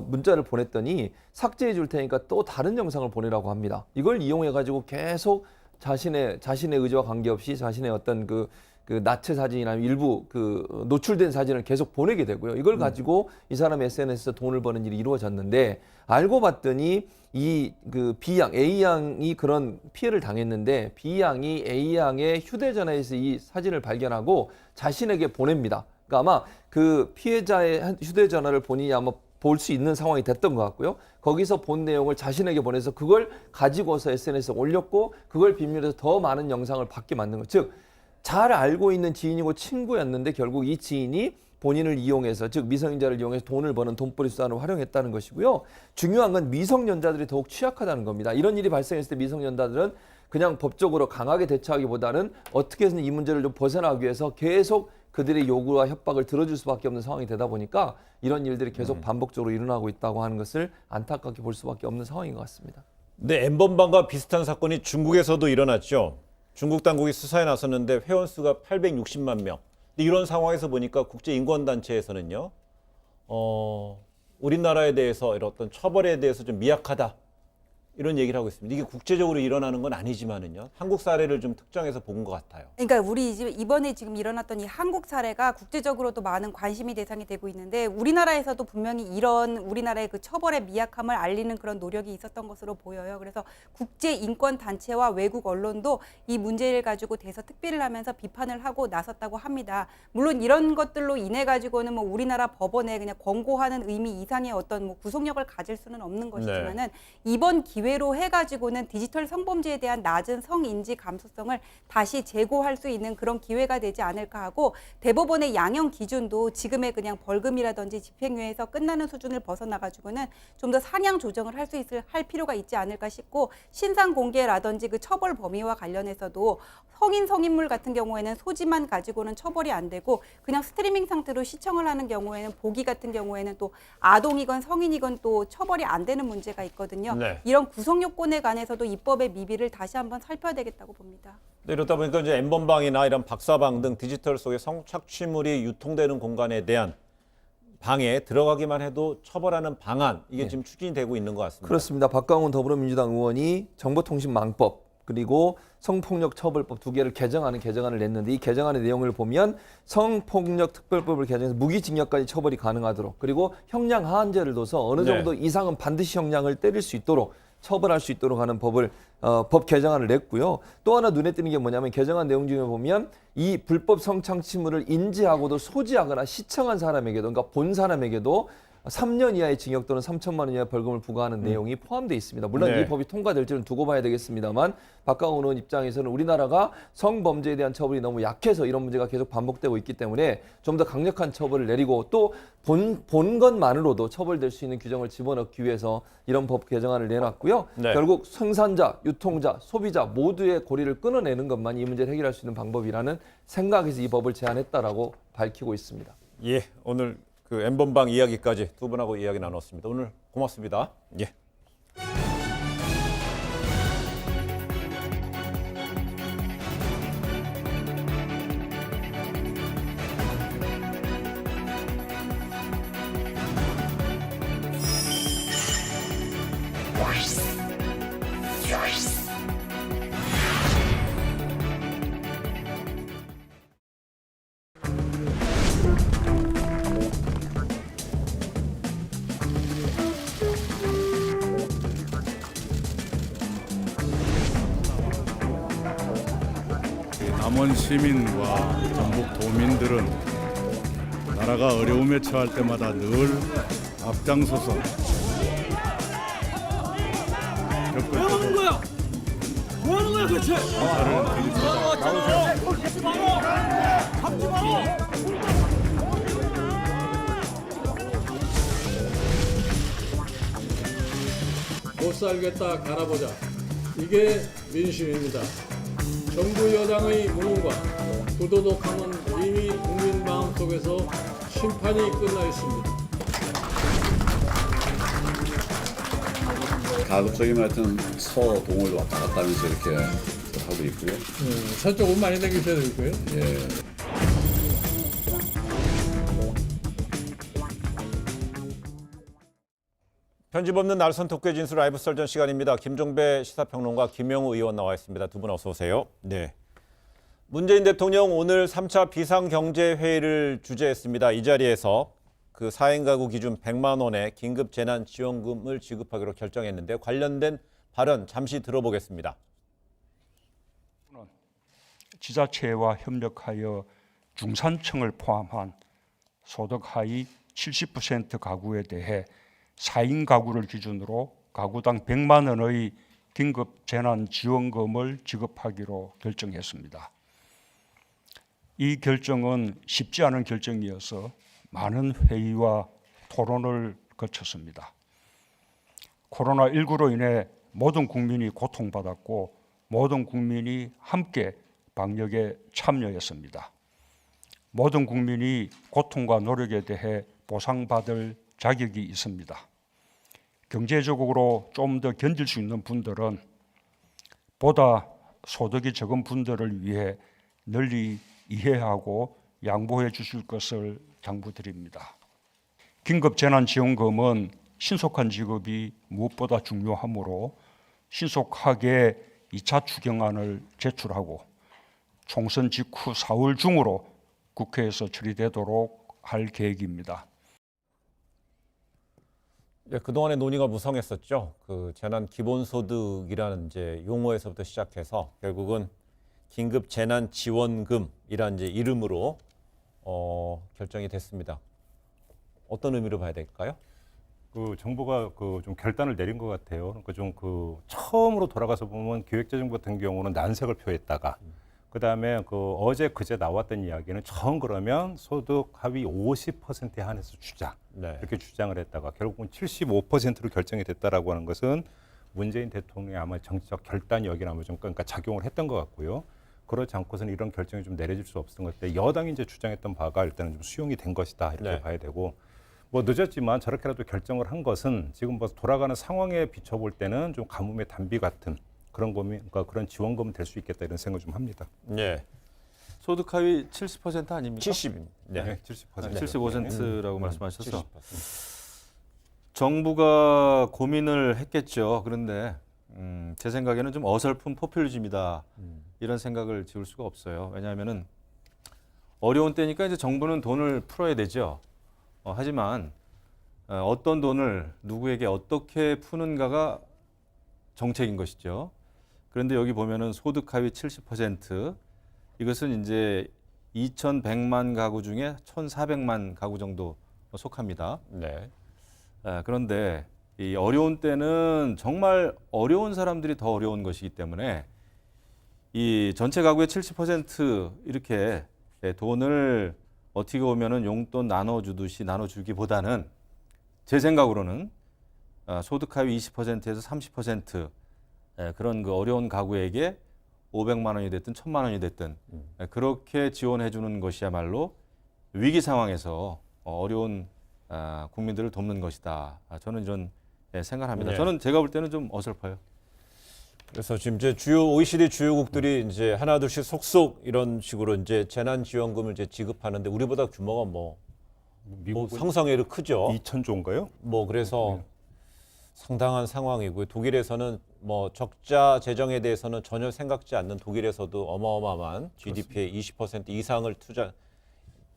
문자를 보냈더니 삭제해 줄 테니까 또 다른 영상을 보내라고 합니다. 이걸 이용해 가지고 계속 자신의 의지와 관계없이 자신의 어떤 그 나체 사진이나 일부 노출된 사진을 계속 보내게 되고요. 이걸 가지고 이 사람의 SNS에서 돈을 버는 일이 이루어졌는데 알고 봤더니 B양, A양이 그런 피해를 당했는데 B양이 A양의 휴대전화에서 이 사진을 발견하고 자신에게 보냅니다. 그러니까 아마 그 피해자의 휴대전화를 본인이 아마 볼 수 있는 상황이 됐던 것 같고요. 거기서 본 내용을 자신에게 보내서 그걸 가지고서 SNS에 올렸고 그걸 비밀로 해서 더 많은 영상을 받게 만든 것. 즉, 잘 알고 있는 지인이고 친구였는데 결국 이 지인이 본인을 이용해서 즉 미성년자를 이용해서 돈을 버는 돈벌이 수단을 활용했다는 것이고요. 중요한 건 미성년자들이 더욱 취약하다는 겁니다. 이런 일이 발생했을 때 미성년자들은 그냥 법적으로 강하게 대처하기보다는 어떻게 해서든 이 문제를 좀 벗어나기 위해서 계속 그들의 요구와 협박을 들어줄 수밖에 없는 상황이 되다 보니까 이런 일들이 계속 반복적으로 일어나고 있다고 하는 것을 안타깝게 볼 수밖에 없는 상황인 것 같습니다. 네, N번방과 비슷한 사건이 중국에서도 일어났죠. 중국 당국이 수사에 나섰는데 회원 수가 860만 명. 근데 이런 상황에서 보니까 이런 얘기를 하고 있습니다. 이게 국제적으로 일어나는 건 아니지만은요. 한국 사례를 좀 특정해서 본 것 같아요. 그러니까 우리 이번에 지금 일어났던 이 한국 사례가 국제적으로도 많은 관심이 대상이 되고 있는데 우리나라에서도 분명히 이런 우리나라의 그 처벌의 미약함을 알리는 그런 노력이 있었던 것으로 보여요. 그래서 국제 인권 단체와 외국 언론도 이 문제를 가지고 대서특필을 하면서 비판을 하고 나섰다고 합니다. 물론 이런 것들로 인해 가지고는 뭐 우리나라 법원에 그냥 권고하는 의미 이상의 어떤 뭐 구속력을 가질 수는 없는 것이지만은 이번 기회로 해가지고는 디지털 성범죄에 대한 낮은 성인지 감수성을 다시 재고할 수 있는 그런 기회가 되지 않을까 하고 대법원의 양형 기준도 지금의 그냥 벌금이라든지 집행유예에서 끝나는 수준을 벗어나가지고는 좀 더 상향 조정을 할 필요가 있지 않을까 싶고 신상 공개라든지 그 처벌 범위와 관련해서도 성인물 같은 경우에는 소지만 가지고는 처벌이 안 되고 그냥 스트리밍 상태로 시청을 하는 경우에는 보기 같은 경우에는 또 아동이건 성인이건 또 처벌이 안 되는 문제가 있거든요. 네. 이런 구속 요건에 관해서도 입법의 미비를 다시 한번 살펴야 되겠다고 봅니다. 네, 이러다 보니까 이제 N번방이나 이런 박사방 등 디지털 속의 성착취물이 유통되는 공간에 대한 방에 들어가기만 해도 처벌하는 방안 이게 지금 추진이 되고 있는 것 같습니다. 그렇습니다. 박강훈 더불어민주당 의원이 정보통신망법 그리고 성폭력처벌법 두 개를 개정안을 냈는데 이 개정안의 내용을 보면 성폭력특별법을 개정해서 무기징역까지 처벌이 가능하도록 그리고 형량 하한제를 둬서 어느 정도 이상은 반드시 형량을 때릴 수 있도록 처벌할 수 있도록 하는 법 개정안을 냈고요. 또 하나 눈에 띄는 게 뭐냐면 개정안 내용 중에 보면 이 불법 성착취물을 인지하고도 소지하거나 시청한 사람에게도 그러니까 본 사람에게도 3년 이하의 징역 또는 3천만 원 이하의 벌금을 부과하는 내용이 포함되어 있습니다. 물론 네. 이 법이 통과될지는 두고 봐야 되겠습니다만 박강훈 의원 입장에서는 우리나라가 성범죄에 대한 처벌이 너무 약해서 이런 문제가 계속 반복되고 있기 때문에 좀 더 강력한 처벌을 내리고 또 본 것만으로도 처벌될 수 있는 규정을 집어넣기 위해서 이런 법 개정안을 내놨고요. 네. 결국 생산자, 유통자, 소비자 모두의 고리를 끊어내는 것만 이 문제를 해결할 수 있는 방법이라는 생각에서 이 법을 제안했다라고 밝히고 있습니다. 예, 오늘 그 N번방 이야기까지 두 분하고 이야기 나눴습니다. 오늘 고맙습니다. 예. 남원 시민과 전북 도민들은 나라가 어려움에 처할 때마다 늘 앞장서서 왜 하는 거야? 뭐 하는 거야 도대체? 못 살겠다 갈아보자. 이게 민심입니다. 정부 여당의 무능과 부도덕함은 이미 국민 마음속에서 심판이 끝나 있습니다. 가급적이면 하여튼 서동을 왔다 갔다 하면서 이렇게 하고 있고요. 서쪽은 많이 다니셔야 되고요. 예. 편집 없는 날선 토크의 진술 라이브 설전 시간입니다. 김종배 시사평론가 김영우 의원 나와 있습니다. 두 분 어서 오세요. 네. 문재인 대통령 오늘 3차 비상경제회의를 주재했습니다. 이 자리에서 그 4인 가구 기준 100만 원의 긴급 재난 지원금을 지급하기로 결정했는데 관련된 발언 잠시 들어보겠습니다. 지자체와 협력하여 중산층을 포함한 소득 하위 70% 가구에 대해 4인 가구를 기준으로 가구당 100만 원의 긴급 재난 지원금을 지급하기로 결정했습니다. 이 결정은 쉽지 않은 결정이어서 많은 회의와 토론을 거쳤습니다. 코로나19로 인해 모든 국민이 고통받았고 모든 국민이 함께 방역에 참여했습니다. 모든 국민이 고통과 노력에 대해 보상받을 자격이 있습니다. 경제적으로 좀 더 견딜 수 있는 분들은 보다 소득이 적은 분들을 위해 널리 이해하고 양보해 주실 것을 당부드립니다. 긴급재난지원금은 신속한 지급이 무엇보다 중요하므로 신속하게 2차 추경안을 제출하고 총선 직후 4월 중으로 국회에서 처리되도록 할 계획입니다. 네, 그동안의 논의가 무성했었죠. 그 재난 기본소득이라는 이제 용어에서부터 시작해서 결국은 긴급 재난 지원금이라는 이제 이름으로 결정이 됐습니다. 어떤 의미로 봐야 될까요? 그 정부가 그 좀 결단을 내린 것 같아요. 그러니까 좀 그 처음으로 돌아가서 보면 기획재정부 같은 경우는 난색을 표했다가 그다음에 그 어제 그제 나왔던 이야기는 처음 그러면 소득 하위 50%에 한해서 주자 네. 이렇게 주장을 했다가 결국은 75%로 결정이 됐다라고 하는 것은 문재인 대통령이 아마 정치적 결단이 여기는 아마 좀 그러니까 작용을 했던 것 같고요. 그렇지 않고서는 이런 결정이 좀 내려질 수 없었던 것 같아요. 여당이 이제 주장했던 바가 일단은 좀 수용이 된 것이다 이렇게 네. 봐야 되고. 뭐 늦었지만 저렇게라도 결정을 한 것은 지금 뭐 돌아가는 상황에 비춰볼 때는 좀 가뭄의 단비 같은 그런 고민, 그러니까 그런 지원금은 될 수 있겠다 이런 생각을 좀 합니다. 네. 소득 하위 70% 아닙니까? 70. 네, 70%. 75%라고 말씀하셔서 70%. 정부가 고민을 했겠죠. 그런데 제 생각에는 좀 어설픈 포퓰리즘이다. 이런 생각을 지울 수가 없어요. 왜냐하면은 어려운 때니까 이제 정부는 돈을 풀어야 되죠. 하지만 어떤 돈을 누구에게 어떻게 푸는가가 정책인 것이죠. 그런데 여기 보면은 소득 하위 70% 이것은 이제 2,100만 가구 중에 1,400만 가구 정도 속합니다. 네. 그런데 이 어려운 때는 정말 어려운 사람들이 더 어려운 것이기 때문에 이 전체 가구의 70% 이렇게 돈을 어떻게 보면은 용돈 나눠주듯이 나눠주기보다는 제 생각으로는 소득 하위 20%에서 30% 그런 그 어려운 가구에게 500만 원이 됐든 1000만 원이 됐든 그렇게 지원해 주는 것이야말로 위기 상황에서 어려운 국민들을 돕는 것이다. 저는 이런 생각을 합니다. 네. 저는 제가 볼 때는 좀 어설퍼요. 그래서 지금 이제 주요 OECD 주요국들이 이제 하나둘씩 속속 이런 식으로 이제 재난지원금을 이제 지급하는데 우리보다 규모가 뭐 상상외로 크죠. 2,000조인가요? 뭐 그래서 상당한 상황이고요. 독일에서는 뭐 적자 재정에 대해서는 전혀 생각지 않는 독일에서도 어마어마한 GDP의 20% 이상을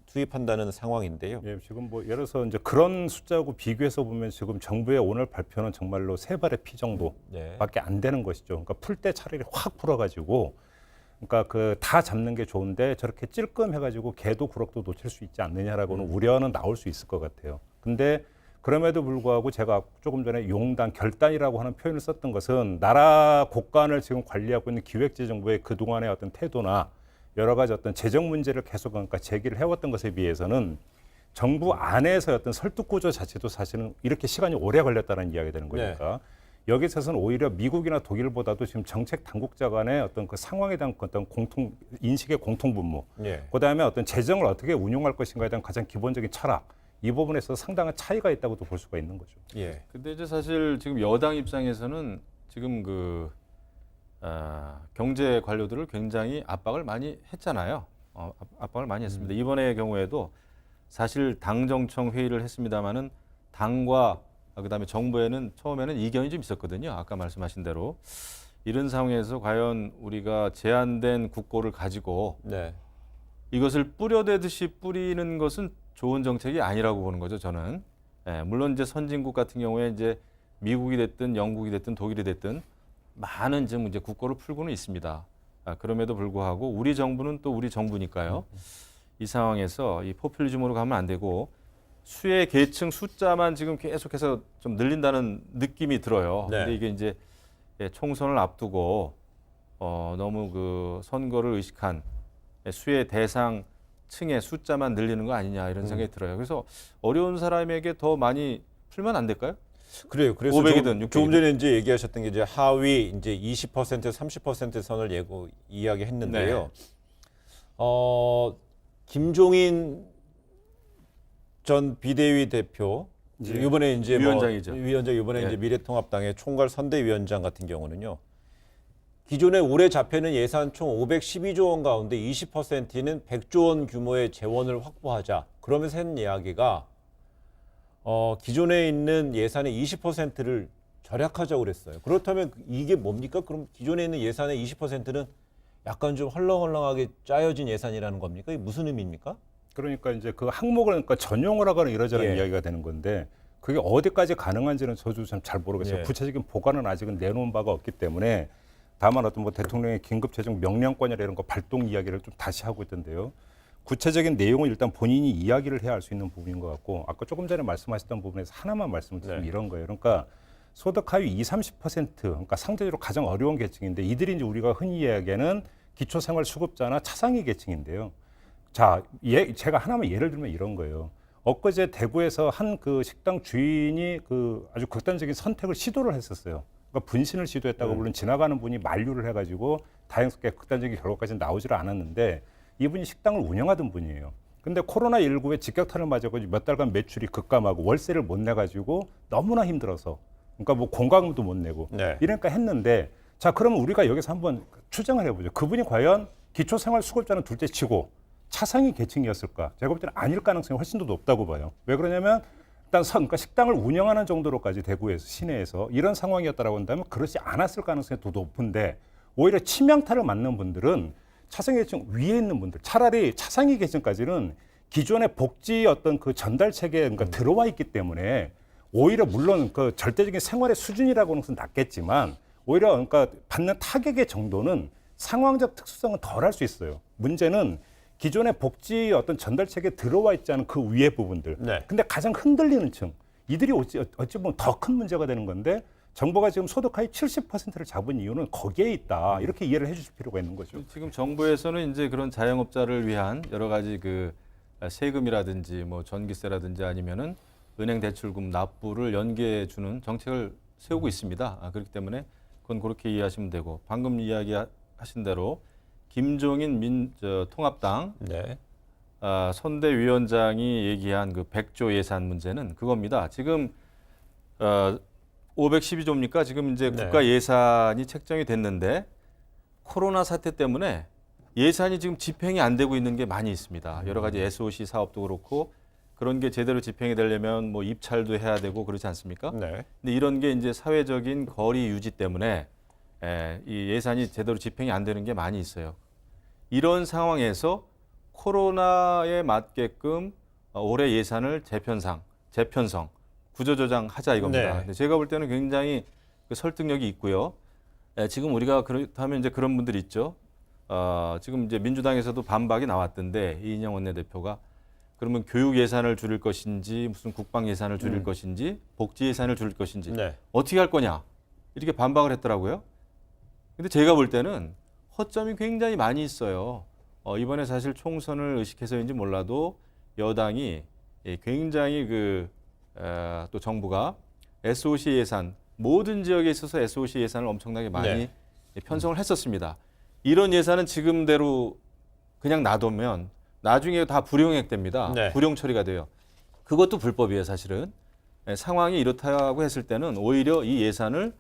투입한다는 상황인데요. 예, 지금 뭐 예를 들어서 이제 그런 숫자하고 비교해서 보면 지금 정부의 오늘 발표는 정말로 세 발의 피 정도밖에 안 되는 것이죠. 그러니까 풀 때 차라리 확 풀어가지고, 그러니까 그 다 잡는 게 좋은데 저렇게 찔끔해가지고 개도 구럭도 놓칠 수 있지 않느냐라고는 우려는 나올 수 있을 것 같아요. 근데 그럼에도 불구하고 제가 조금 전에 용단, 결단이라고 하는 표현을 썼던 것은 나라 곳간을 지금 관리하고 있는 기획재정부의 그동안의 어떤 태도나 여러 가지 어떤 재정 문제를 계속 그러니까 제기를 해왔던 것에 비해서는 정부 안에서 어떤 설득 구조 자체도 사실은 이렇게 시간이 오래 걸렸다는 이야기가 되는 거니까 여기 있어서는 오히려 미국이나 독일보다도 지금 정책 당국자 간의 어떤 그 상황에 대한 어떤 인식의 공통 분모, 그다음에 어떤 재정을 어떻게 운용할 것인가에 대한 가장 기본적인 철학, 이 부분에서 상당한 차이가 있다고도 볼 수가 있는 거죠. 예. 근데 이제 사실 지금 여당 입장에서는 지금 그 경제 관료들을 굉장히 압박을 많이 했잖아요. 압박을 많이 했습니다. 이번의 경우에도 사실 당정청 회의를 했습니다마는 당과 그다음에 정부에는 처음에는 이견이 좀 있었거든요. 아까 말씀하신 대로 이런 상황에서 과연 우리가 제한된 국고를 가지고 이것을 뿌려대듯이 뿌리는 것은 좋은 정책이 아니라고 보는 거죠. 저는 물론 이제 선진국 같은 경우에 이제 미국이 됐든 영국이 됐든 독일이 됐든 많은 지금 이제 국고를 풀고는 있습니다. 그럼에도 불구하고 우리 정부는 또 우리 정부니까요. 이 상황에서 이 포퓰리즘으로 가면 안 되고 수혜 계층 숫자만 지금 계속해서 좀 늘린다는 느낌이 들어요. 근데 이게 이제 총선을 앞두고 너무 그 선거를 의식한 수혜 대상 층의 숫자만 늘리는 거 아니냐 이런 생각이 들어요. 그래서 어려운 사람에게 더 많이 풀면 안 될까요? 그래요. 그래서 500이든 600이든. 조금 전에 이제 얘기하셨던 게 이제 하위 이제 20% 30% 선을 이야기했는데요. 김종인 전 비대위 대표 이번에 이제 위원장이죠. 위원장 이번에 이제 미래통합당의 총괄 선대위원장 같은 경우는요. 기존에 올해 잡혀있는 예산 총 512조 원 가운데 20%는 100조 원 규모의 재원을 확보하자. 그러면서 했는 이야기가 기존에 있는 예산의 20%를 절약하자고 그랬어요. 그렇다면 이게 뭡니까? 그럼 기존에 있는 예산의 20%는 약간 좀 헐렁헐렁하게 짜여진 예산이라는 겁니까? 이게 무슨 의미입니까? 그러니까 이제 그 항목을 그러니까 전용을 하거나 이러저런 이야기가 되는 건데 그게 어디까지 가능한지는 저도 참 잘 모르겠어요. 구체적인 보관은 아직은 내놓은 바가 없기 때문에 다만 어떤 뭐 대통령의 긴급재정 명령권이나 이런 거 발동 이야기를 좀 다시 하고 있던데요. 구체적인 내용은 일단 본인이 이야기를 해야 할 수 있는 부분인 것 같고 아까 조금 전에 말씀하셨던 부분에서 하나만 말씀드리면 이런 거예요. 그러니까 소득 하위 20-30% 그러니까 상대적으로 가장 어려운 계층인데 이들이 이제 우리가 흔히 이야기하는 기초생활수급자나 차상위 계층인데요. 자, 제가 하나만 예를 들면 이런 거예요. 엊그제 대구에서 한 그 식당 주인이 그 아주 극단적인 선택을 시도를 했었어요. 그러니까 분신을 시도했다고 물론 지나가는 분이 만류를 해가지고 다행스럽게 극단적인 결과까지는 나오질 않았는데 이분이 식당을 운영하던 분이에요. 근데 코로나19에 직격탄을 맞아가지고 몇 달간 매출이 급감하고 월세를 못 내가지고 너무나 힘들어서 그러니까 뭐 공과금도 못 내고 이러니까 했는데 자 그러면 우리가 여기서 한번 추정을 해보죠. 그분이 과연 기초생활수급자는 둘째치고 차상위 계층이었을까? 제가 볼 때는 아닐 가능성이 훨씬 더 높다고 봐요. 왜 그러냐면 일단 그러니까 식당을 운영하는 정도로까지 대구에서 시내에서 이런 상황이었다라고 한다면 그렇지 않았을 가능성이 더 높은데 오히려 치명타를 맞는 분들은 차상위 계층 위에 있는 분들 차라리 차상위 계층까지는 기존의 복지 어떤 그 전달 체계에 그러니까 들어와 있기 때문에 오히려 물론 그 절대적인 생활의 수준이라고는 낮겠지만 오히려 그러니까 받는 타격의 정도는 상황적 특수성은 덜할 수 있어요. 문제는 기존의 복지 어떤 전달 체계에 들어와 있지 않은 그 위의 부분들. 근데 가장 흔들리는 층. 이들이 어찌 보면 더 큰 문제가 되는 건데 정부가 지금 소득 하위 70%를 잡은 이유는 거기에 있다. 이렇게 이해를 해 주실 필요가 있는 거죠. 지금 정부에서는 이제 그런 자영업자를 위한 여러 가지 그 세금이라든지 뭐 전기세라든지 아니면은 은행 대출금 납부를 연계해 주는 정책을 세우고 있습니다. 그렇기 때문에 그건 그렇게 이해하시면 되고 방금 이야기하신 대로 김종인 통합당 선대위원장이 얘기한 그 100조 예산 문제는 그겁니다. 지금 512조입니까? 지금 이제 국가 예산이 책정이 됐는데 코로나 사태 때문에 예산이 지금 집행이 안 되고 있는 게 많이 있습니다. 여러 가지 SOC 사업도 그렇고 그런 게 제대로 집행이 되려면 뭐 입찰도 해야 되고 그렇지 않습니까? 근데 이런 게 이제 사회적인 거리 유지 때문에 이 예산이 제대로 집행이 안 되는 게 많이 있어요. 이런 상황에서 코로나에 맞게끔 올해 예산을 재편성, 구조조정하자 이겁니다. 근데 제가 볼 때는 굉장히 그 설득력이 있고요. 지금 우리가 그렇다면 이제 그런 분들이 있죠. 지금 이제 민주당에서도 반박이 나왔던데 이인영 원내대표가 그러면 교육 예산을 줄일 것인지 무슨 국방 예산을 줄일 것인지 복지 예산을 줄일 것인지 어떻게 할 거냐 이렇게 반박을 했더라고요. 근데 제가 볼 때는 허점이 굉장히 많이 있어요. 이번에 사실 총선을 의식해서인지 몰라도 여당이 굉장히 또 정부가 SOC 예산 모든 지역에 있어서 SOC 예산을 엄청나게 많이 편성을 했었습니다. 이런 예산은 지금대로 그냥 놔두면 나중에 다 불용액됩니다. 불용 처리가 돼요. 그것도 불법이에요, 사실은. 상황이 이렇다고 했을 때는 오히려 이 예산을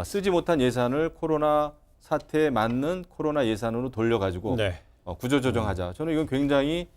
쓰지 못한 예산을 코로나 사태에 맞는 코로나 예산으로 돌려가지고 구조조정하자. 저는 이건 굉장히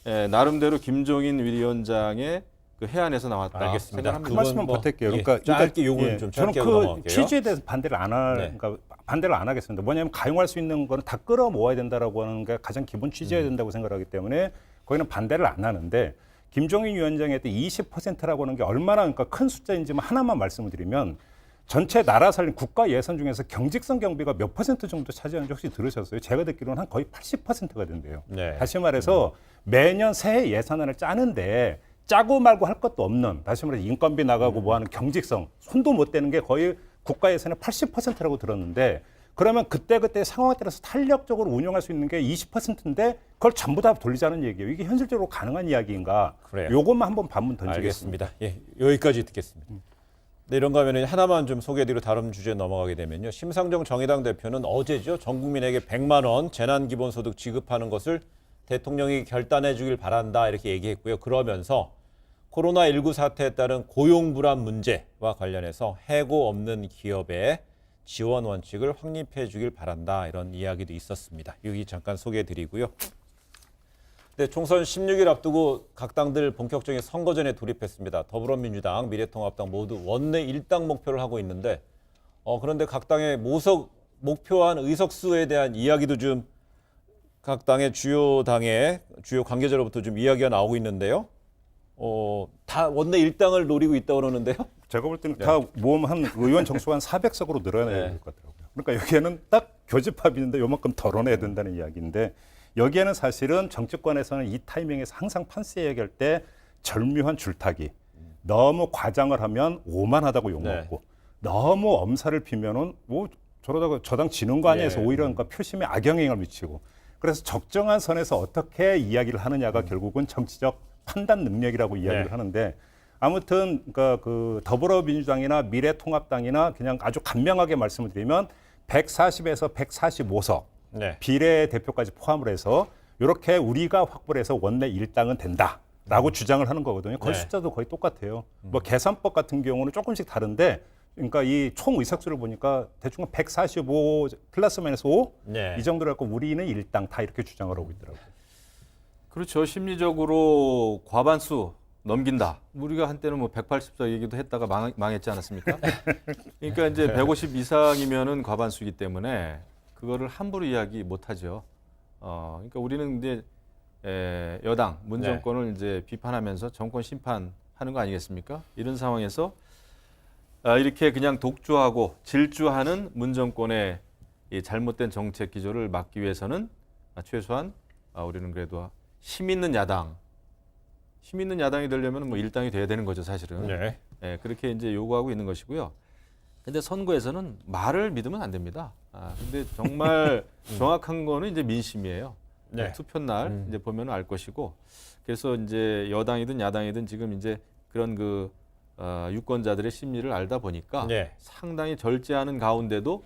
나름대로 김종인 위원장의 그 해안에서 나왔다. 알겠습니다. 그 말씀만 보탤게요. 그러니까 짧게 요구는 좀 저는 짧게 그 넘어갈게요. 취지에 대해서 반대를 안 그러니까 반대를 안 하겠습니다. 뭐냐면 가용할 수 있는 거는 다 끌어모아야 된다라고 하는 게 가장 기본 취지여야 된다고 생각하기 때문에 거기는 반대를 안 하는데 김종인 위원장이 했던 20%라고 하는 게 얼마나 그러니까 큰 숫자인지 하나만 말씀을 드리면 전체 나라 살림 국가 예산 중에서 경직성 경비가 몇 퍼센트 정도 차지하는지 혹시 들으셨어요? 제가 듣기로는 한 거의 80%가 된대요. 다시 말해서 매년 새해 예산안을 짜는데 짜고 말고 할 것도 없는 다시 말해서 인건비 나가고 뭐하는 경직성 손도 못 대는 게 거의 국가 예산의 80%라고 들었는데 그러면 그때 상황에 따라서 탄력적으로 운영할 수 있는 게 20%인데 그걸 전부 다 돌리자는 얘기예요. 이게 현실적으로 가능한 이야기인가? 그래요. 요것만 한번 반문 던지겠습니다. 알겠습니다. 여기까지 듣겠습니다. 네, 이런가 하면 하나만 좀 소개해드리고 다른 주제 넘어가게 되면요. 심상정 정의당 대표는 어제죠. 전 국민에게 100만 원 재난기본소득 지급하는 것을 대통령이 결단해 주길 바란다 이렇게 얘기했고요. 그러면서 코로나19 사태에 따른 고용 불안 문제와 관련해서 해고 없는 기업에 지원 원칙을 확립해 주길 바란다 이런 이야기도 있었습니다. 여기 잠깐 소개해 드리고요. 네, 총선 16일 앞두고 각 당들 본격적인 선거전에 돌입했습니다. 더불어민주당, 미래통합당 모두 원내 일당 목표를 하고 있는데 그런데 각 당의 목표한 의석수에 대한 이야기도 좀 각 당의 주요 관계자로부터 좀 이야기가 나오고 있는데요. 다 원내 일당을 노리고 있다고 그러는데요. 제가 볼 때는 다 모험 한 의원 정수가 한 400석으로 늘어나야 될 것 같더라고요. 그러니까 여기에는 딱 교집합이 있는데 요만큼 덜어내야 된다는 이야기인데 여기에는 사실은 정치권에서는 이 타이밍에서 항상 판세 얘기할 때 절묘한 줄타기. 너무 과장을 하면 오만하다고 욕먹고 너무 엄살을 피면은 뭐 저러다가 저당 지는 거 아니야 해서 오히려 그러니까 표심에 악영향을 미치고 그래서 적정한 선에서 어떻게 이야기를 하느냐가 결국은 정치적 판단 능력이라고 이야기를 하는데 아무튼 그러니까 그 더불어민주당이나 미래통합당이나 그냥 아주 간명하게 말씀을 드리면 140에서 145석 비례 대표까지 포함을 해서 이렇게 우리가 확보를 해서 원내 일당은 된다라고 주장을 하는 거거든요. 거의 숫자도 거의 똑같아요. 뭐 계산법 같은 경우는 조금씩 다른데 그러니까 이 총 의석수를 보니까 대충 145 플러스 마이너스 5 이 정도로 갖고 우리는 일당 다 이렇게 주장을 하고 있더라고요. 그렇죠. 심리적으로 과반수 넘긴다. 우리가 한때는 뭐 180석 얘기도 했다가 망했지 않았습니까? 그러니까 이제 150 이상이면은 과반수이기 때문에 그거를 함부로 이야기 못 하죠. 그러니까 우리는 이제 여당 문정권을 이제 비판하면서 정권 심판하는 거 아니겠습니까? 이런 상황에서 이렇게 그냥 독주하고 질주하는 문정권의 이 잘못된 정책 기조를 막기 위해서는 최소한 우리는 그래도 힘 있는 야당이 되려면 뭐 일당이 돼야 되는 거죠, 사실은. 그렇게 이제 요구하고 있는 것이고요. 근데 선거에서는 말을 믿으면 안 됩니다. 근데 정말 정확한 거는 이제 민심이에요. 투표 날 이제 보면 알 것이고. 그래서 이제 여당이든 야당이든 지금 이제 그런 그 유권자들의 심리를 알다 보니까 상당히 절제하는 가운데도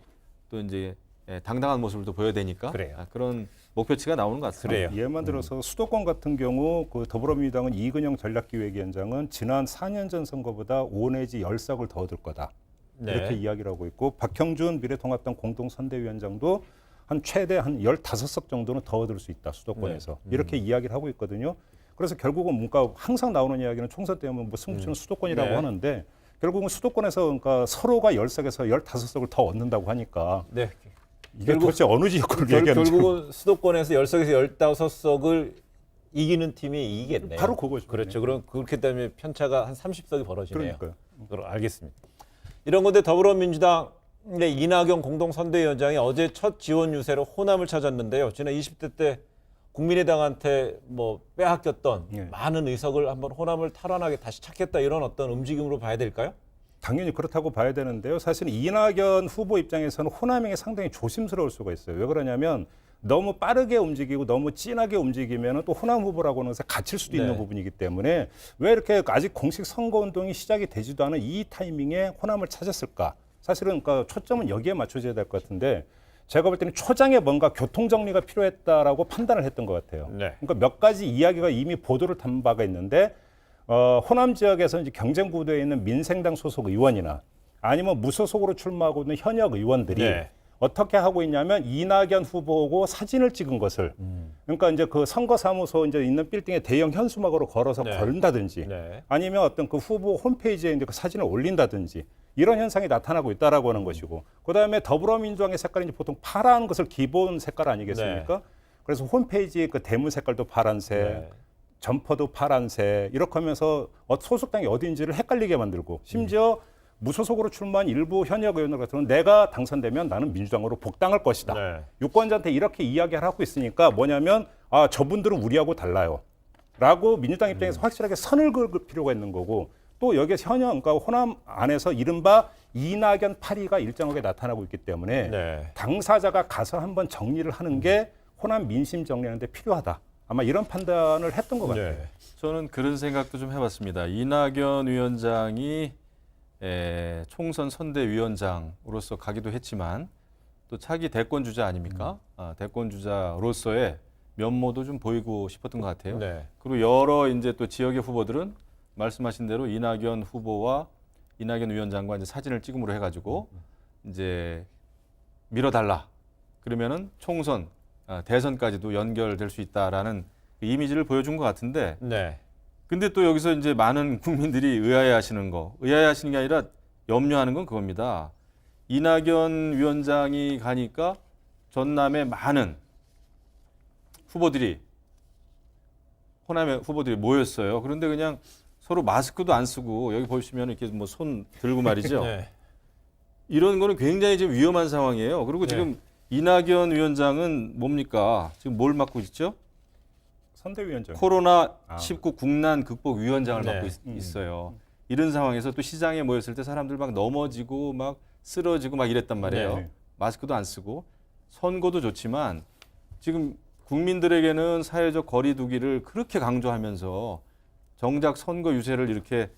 또 이제 당당한 모습을 또 보여야 되니까 그런 목표치가 나오는 것 같습니다. 예만 들어서 수도권 같은 경우 그 더불어민주당은 이근영 전략기획위원장은 지난 4년 전 선거보다 5 내지 10석을 더 얻을 거다. 이렇게 이야기를 하고 있고 박형준 미래통합당 공동선대위원장도 한 최대 한 15석 정도는 더 얻을 수 있다. 수도권에서. 이렇게 이야기를 하고 있거든요. 그래서 결국은 뭔가 항상 나오는 이야기는 총선 때문에 뭐 승부처는 수도권이라고 하는데 결국은 수도권에서 그러니까 서로가 10석에서 15석을 더 얻는다고 하니까 이게 도대체 어느 지역을 얘기하는지 결국은 수도권에서 10석에서 15석을 이기는 팀이 이기겠네요. 바로 그거죠. 그렇죠. 그럼 그렇기 때문에 편차가 한 30석이 벌어지네요. 그러니까요. 그럼 알겠습니다. 이런 건데 더불어민주당의 이낙연 공동선대위원장이 어제 첫 지원 유세로 호남을 찾았는데요. 지난 20대 때 국민의당한테 뭐 빼앗겼던 많은 의석을 한번 호남을 탈환하게 다시 찾겠다 이런 어떤 움직임으로 봐야 될까요? 당연히 그렇다고 봐야 되는데요. 사실 이낙연 후보 입장에서는 호남행이 상당히 조심스러울 수가 있어요. 왜 그러냐면 너무 빠르게 움직이고 너무 진하게 움직이면 또 호남 후보라고는 갇힐 수도 있는 부분이기 때문에 왜 이렇게 아직 공식 선거운동이 시작이 되지도 않은 이 타이밍에 호남을 찾았을까? 사실은 그러니까 초점은 여기에 맞춰져야 될 것 같은데 제가 볼 때는 초장에 뭔가 교통정리가 필요했다라고 판단을 했던 것 같아요. 그러니까 몇 가지 이야기가 이미 보도를 담은 바가 있는데 호남 지역에서 이제 경쟁 구도에 있는 민생당 소속 의원이나 아니면 무소속으로 출마하고 있는 현역 의원들이 어떻게 하고 있냐면 이낙연 후보하고 사진을 찍은 것을 그러니까 이제 그 선거사무소 이제 있는 빌딩에 대형 현수막으로 걸어서 걸른다든지 아니면 어떤 그 후보 홈페이지에 이제 그 사진을 올린다든지 이런 현상이 나타나고 있다라고 하는 것이고 그다음에 더불어민주당의 색깔이 이제 보통 파란 것을 기본 색깔 아니겠습니까? 그래서 홈페이지 그 대문 색깔도 파란색, 점퍼도 파란색 이렇게 하면서 소속당이 어딘지를 헷갈리게 만들고 심지어 무소속으로 출마한 일부 현역 의원들 같은 경우는 내가 당선되면 나는 민주당으로 복당할 것이다. 유권자한테 이렇게 이야기를 하고 있으니까 뭐냐면 저분들은 우리하고 달라요. 라고 민주당 입장에서 확실하게 선을 그을 필요가 있는 거고 또 여기에 현역, 그러니까 호남 안에서 이른바 이낙연 파리가 일정하게 나타나고 있기 때문에 당사자가 가서 한번 정리를 하는 게 호남 민심 정리하는 데 필요하다. 아마 이런 판단을 했던 것 같아요. 저는 그런 생각도 좀 해봤습니다. 이낙연 위원장이 총선 선대위원장으로서 가기도 했지만 또 차기 대권 주자 아닙니까? 대권 주자로서의 면모도 좀 보이고 싶었던 것 같아요. 그리고 여러 이제 또 지역의 후보들은 말씀하신 대로 이낙연 후보와 이낙연 위원장과 이제 사진을 찍음으로 해가지고 이제 밀어달라. 그러면은 총선 대선까지도 연결될 수 있다라는 이미지를 보여준 것 같은데 네. 근데 또 여기서 이제 많은 국민들이 의아해하시는 게 아니라 염려하는 건 그겁니다. 이낙연 위원장이 가니까 전남의 많은 후보들이 호남의 후보들이 모였어요. 그런데 그냥 서로 마스크도 안 쓰고 여기 보시면 이렇게 뭐 손 들고 말이죠. 네. 이런 거는 굉장히 지금 위험한 상황이에요. 그리고 지금 이낙연 위원장은 뭡니까? 지금 뭘 맡고 있죠? 선대위원장. 코로나19 국난 극복 위원장을 네. 맡고 있어요. 이런 상황에서 또 시장에 모였을 때 사람들 막 넘어지고 막 쓰러지고 막 이랬단 말이에요. 네. 마스크도 안 쓰고 선거도 좋지만 지금 국민들에게는 사회적 거리 두기를 그렇게 강조하면서 정작 선거 유세를 이렇게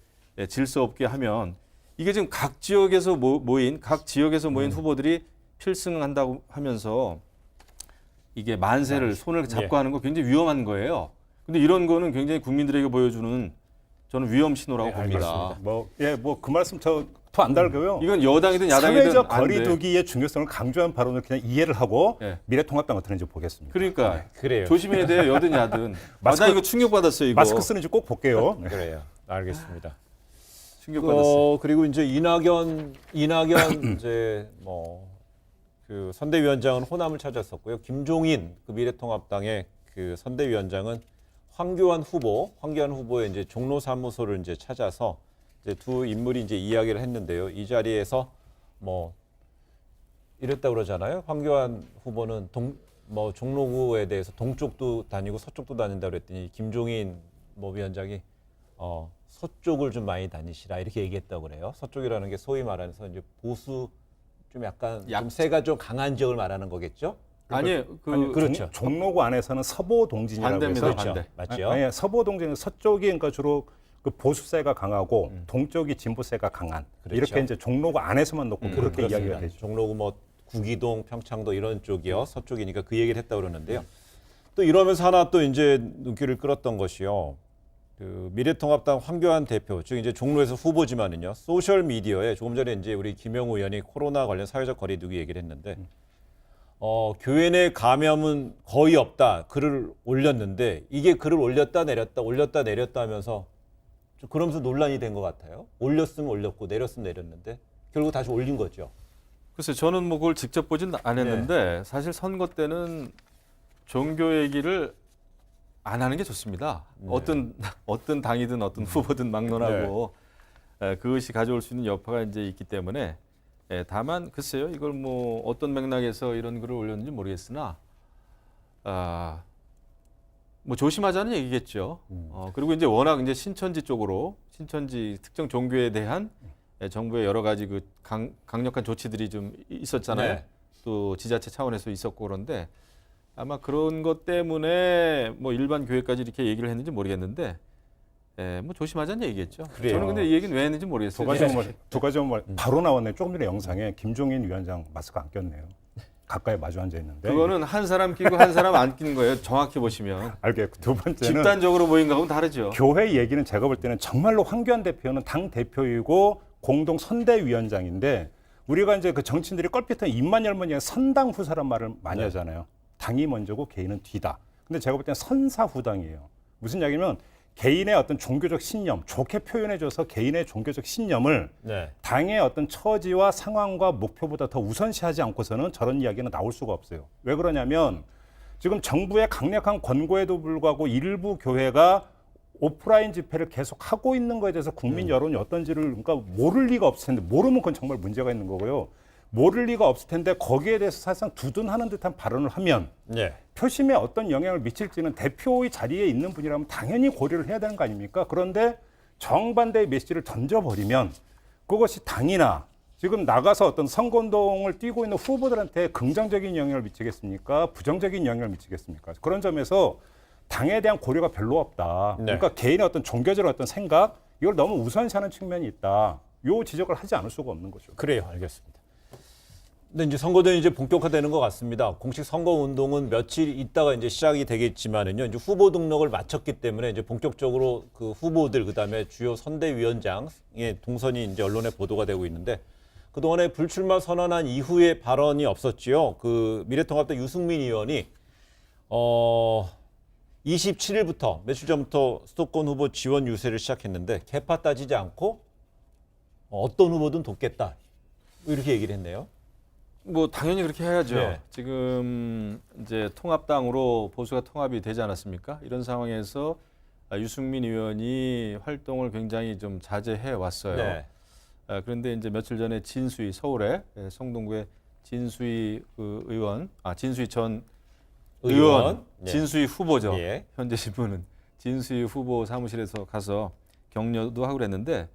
질서 없게 하면 이게 지금 각 지역에서 모인 후보들이 필승한다고 하면서 이게 만세를 손을 잡고 하는 거 굉장히 위험한 거예요. 근데 이런 거는 굉장히 국민들에게 보여주는 저는 위험 신호라고 봅니다. 뭐 그 말씀 저 더 안 달고요. 이건 여당이든 야당이든 사회적 안 돼. 거리두기의 중요성을 강조한 발언을 그냥 이해를 하고 미래통합당 어떻게 하는지 보겠습니다. 그러니까 그래요. 조심해야 돼요. 여든 야든. 마스크- 나 이거 충격받았어요. 이거. 마스크 쓰는지 꼭 볼게요. 그래요. 알겠습니다. 충격받았어요. 그리고 이제 이낙연 이제 뭐 그 선대위원장은 호남을 찾았었고요. 김종인 그 미래통합당의 그 선대위원장은 황교안 후보의 이제 종로 사무소를 이제 찾아서 이제 두 인물이 이제 이야기를 했는데요. 이 자리에서 뭐 이랬다고 그러잖아요. 황교안 후보는 종로구에 대해서 동쪽도 다니고 서쪽도 다닌다고 그랬더니 김종인 위원장이 서쪽을 좀 많이 다니시라 이렇게 얘기했다고 그래요. 서쪽이라는 게 소위 말해서 이제 보수 좀 약간 좀 세가 좀 강한 지역을 말하는 거겠죠? 아니, 그렇죠. 종로구 안에서는 서보 동진이라고 반대입니다. 해서 반대. 맞죠? 아니, 서보 동진은 서쪽이 그러니까 주로 그 보수세가 강하고 동쪽이 진보세가 강한 그렇죠. 이렇게 이제 종로구 안에서만 놓고 그렇게 그렇습니다. 이야기가 되죠. 종로구 뭐 구기동, 평창도 이런 쪽이요. 서쪽이니까 그 얘기를 했다고 그러는데요. 또 이러면서 하나 또 이제 눈길을 끌었던 것이요. 그 미래통합당 황교안 대표, 즉 이제 종로에서 후보지만은요. 소셜 미디어에 조금 전에 이제 우리 김영우 의원이 코로나 관련 사회적 거리두기 얘기를 했는데 교회 내 감염은 거의 없다. 글을 올렸는데 이게 글을 올렸다 내렸다 하면서 좀 그러면서 논란이 된 것 같아요. 올렸으면 올렸고 내렸으면 내렸는데 결국 다시 올린 거죠. 글쎄 저는 뭐 그걸 직접 보진 안 했는데 사실 선거 때는 종교 얘기를 안 하는 게 좋습니다. 어떤 당이든 어떤 후보든 막론하고 그것이 가져올 수 있는 여파가 이제 있기 때문에 다만 글쎄요 이걸 뭐 어떤 맥락에서 이런 글을 올렸는지 모르겠으나 뭐 조심하자는 얘기겠죠. 그리고 이제 워낙 이제 신천지 특정 종교에 대한 정부의 여러 가지 그 강력한 조치들이 좀 있었잖아요. 네. 또 지자체 차원에서 있었고 그런데 아마 그런 것 때문에 뭐 일반 교회까지 이렇게 얘기를 했는지 모르겠는데 뭐 조심하자는 얘기겠죠. 그래요. 저는 근데 이 얘기는 왜 했는지 모르겠어요. 두 가지 바로 나왔네요. 조금 전에 영상에 김종인 위원장 마스크 안 꼈네요. 가까이 마주 앉아 있는데. 그거는 한 사람 끼고 한 사람 안 끼는 거예요. 정확히 보시면. 알겠고 두 번째는 집단적으로 모인 거하고는 다르죠. 교회 얘기는 제가 볼 때는 정말로 황교안 대표는 당 대표이고 공동 선대위원장인데 우리가 이제 그 정치인들이 껄핏한 입만 열면 그냥 선당 후사란 말을 많이 하잖아요. 당이 먼저고 개인은 뒤다. 근데 제가 볼 때는 선사후당이에요. 무슨 이야기냐면 개인의 어떤 종교적 신념, 좋게 표현해줘서 개인의 종교적 신념을 당의 어떤 처지와 상황과 목표보다 더 우선시하지 않고서는 저런 이야기는 나올 수가 없어요. 왜 그러냐면 지금 정부의 강력한 권고에도 불구하고 일부 교회가 오프라인 집회를 계속 하고 있는 거에 대해서 국민 여론이 어떤지를 그러니까 모를 리가 없을 텐데 모르면 그건 정말 문제가 있는 거고요. 모를 리가 없을 텐데 거기에 대해서 사실상 두둔하는 듯한 발언을 하면 표심에 어떤 영향을 미칠지는 대표의 자리에 있는 분이라면 당연히 고려를 해야 되는 거 아닙니까? 그런데 정반대의 메시지를 던져버리면 그것이 당이나 지금 나가서 어떤 선거운동을 뛰고 있는 후보들한테 긍정적인 영향을 미치겠습니까? 부정적인 영향을 미치겠습니까? 그런 점에서 당에 대한 고려가 별로 없다. 그러니까 개인의 어떤 종교적 어떤 생각 이걸 너무 우선시하는 측면이 있다. 요 지적을 하지 않을 수가 없는 거죠. 그래요, 알겠습니다. 근데 이제 선거대는 이제 본격화되는 것 같습니다. 공식 선거 운동은 며칠 있다가 이제 시작이 되겠지만은요. 이제 후보 등록을 마쳤기 때문에 이제 본격적으로 그 후보들 그다음에 주요 선대위원장의 동선이 이제 언론에 보도가 되고 있는데 그동안에 불출마 선언한 이후에 발언이 없었지요. 그 미래통합당 유승민 의원이 27일부터 며칠 전부터 수도권 후보 지원 유세를 시작했는데 계파 따지지 않고 어떤 후보든 돕겠다 이렇게 얘기를 했네요. 뭐 당연히 그렇게 해야죠. 네. 지금 이제 통합당으로 보수가 통합이 되지 않았습니까? 이런 상황에서 유승민 의원이 활동을 굉장히 좀 자제해 왔어요. 네. 그런데 이제 며칠 전에 진수희 서울에 성동구의 진수희 의원, 진수희 전 의원, 네. 진수희 후보죠. 예. 현재 신분은 진수희 후보 사무실에서 가서 격려도 하고 그랬는데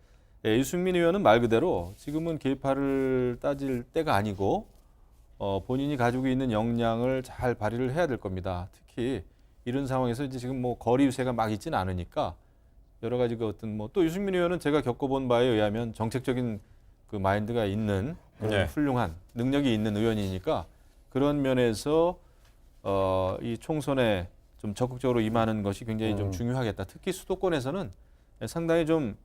유승민 의원은 말 그대로 지금은 계파를 따질 때가 아니고 본인이 가지고 있는 역량을 잘 발휘를 해야 될 겁니다. 특히 이런 상황에서 이제 지금 뭐 거리 유세가 막 있지는 않으니까 여러 가지 그 어떤 뭐 또 유승민 의원은 제가 겪어본 바에 의하면 정책적인 그 마인드가 있는 네. 훌륭한 능력이 있는 의원이니까 그런 면에서 이 총선에 좀 적극적으로 임하는 것이 굉장히 좀 중요하겠다. 특히 수도권에서는 상당히 좀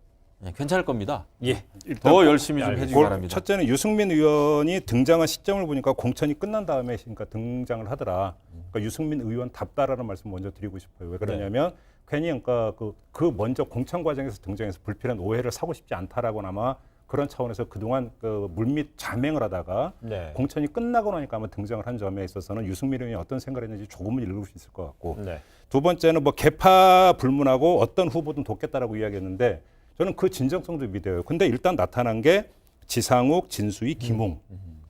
괜찮을 겁니다. 예. 더 열심히 좀 해주기 바랍니다. 첫째는 유승민 의원이 등장한 시점을 보니까 공천이 끝난 다음에 그러니까 등장을 하더라. 그러니까 유승민 의원답다라는 말씀 먼저 드리고 싶어요. 왜 그러냐면 괜히 그러니까 그 먼저 공천 과정에서 등장해서 불필요한 오해를 사고 싶지 않다라고는 아마 그런 차원에서 그동안 그 물밑 자맹을 하다가 네. 공천이 끝나고 나니까 아마 등장을 한 점에 있어서는 유승민 의원이 어떤 생각을 했는지 조금은 읽을 수 있을 것 같고 네. 두 번째는 뭐 계파 불문하고 어떤 후보든 돕겠다라고 이야기했는데 저는 그 진정성도 믿어요. 근데 일단 나타난 게 지상욱, 진수희, 김웅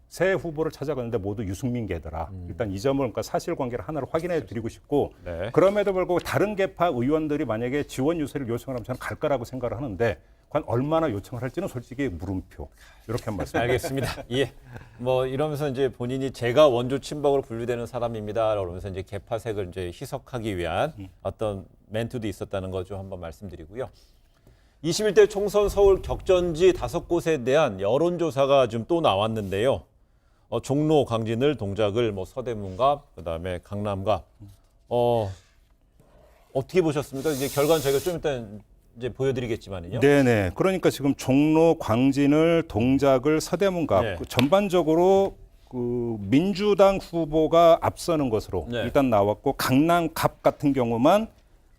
세 후보를 찾아갔는데 모두 유승민계더라. 일단 이 점을 그러니까 사실관계를 하나로 확인해 드리고 싶고 네. 그럼에도 불구하고 다른 계파 의원들이 만약에 지원 유세를 요청을 하면 저는 갈 거라고 생각을 하는데 과연 얼마나 요청을 할지는 솔직히 물음표. 이렇게 한 말씀. 알겠습니다. 예. 뭐 이러면서 이제 본인이 제가 원조 친박으로 분류되는 사람입니다. 그러면서 이제 계파색을 이제 희석하기 위한 어떤 멘트도 있었다는 거 좀 한번 말씀드리고요. 21대 총선 서울 격전지 5곳에 대한 여론조사가 좀 또 나왔는데요. 종로, 광진을, 동작을, 뭐 서대문갑, 그다음에 강남갑. 어떻게 보셨습니까? 이제 결과는 저희가 좀 일단 이제 보여드리겠지만요. 네네. 그러니까 지금 종로, 광진을, 동작을, 서대문갑 네. 전반적으로 그 민주당 후보가 앞서는 것으로 네. 일단 나왔고 강남갑 같은 경우만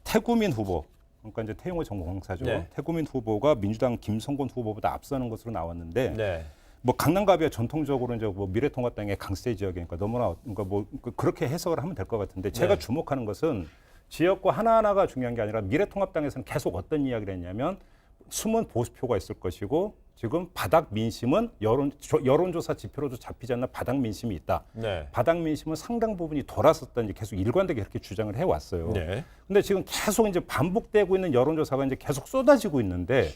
태구민 후보. 그러니까 이제 태용호 전공사죠. 네. 태구민 후보가 민주당 김성곤 후보보다 앞서는 것으로 나왔는데 네. 뭐 강남갑이야 전통적으로 이제 뭐 미래통합당의 강세 지역이니까 너무나 그러니까 뭐 그렇게 해석을 하면 될 것 같은데 제가 네. 주목하는 것은 지역구 하나하나가 중요한 게 아니라 미래통합당에서는 계속 어떤 이야기를 했냐면 숨은 보수표가 있을 것이고 지금 바닥 민심은 여론조사 지표로도 잡히지 않는 바닥 민심이 있다. 네. 바닥 민심은 상당 부분이 돌았었다. 이제 계속 일관되게 그렇게 주장을 해왔어요. 네. 근데 지금 계속 이제 반복되고 있는 여론조사가 이제 계속 쏟아지고 있는데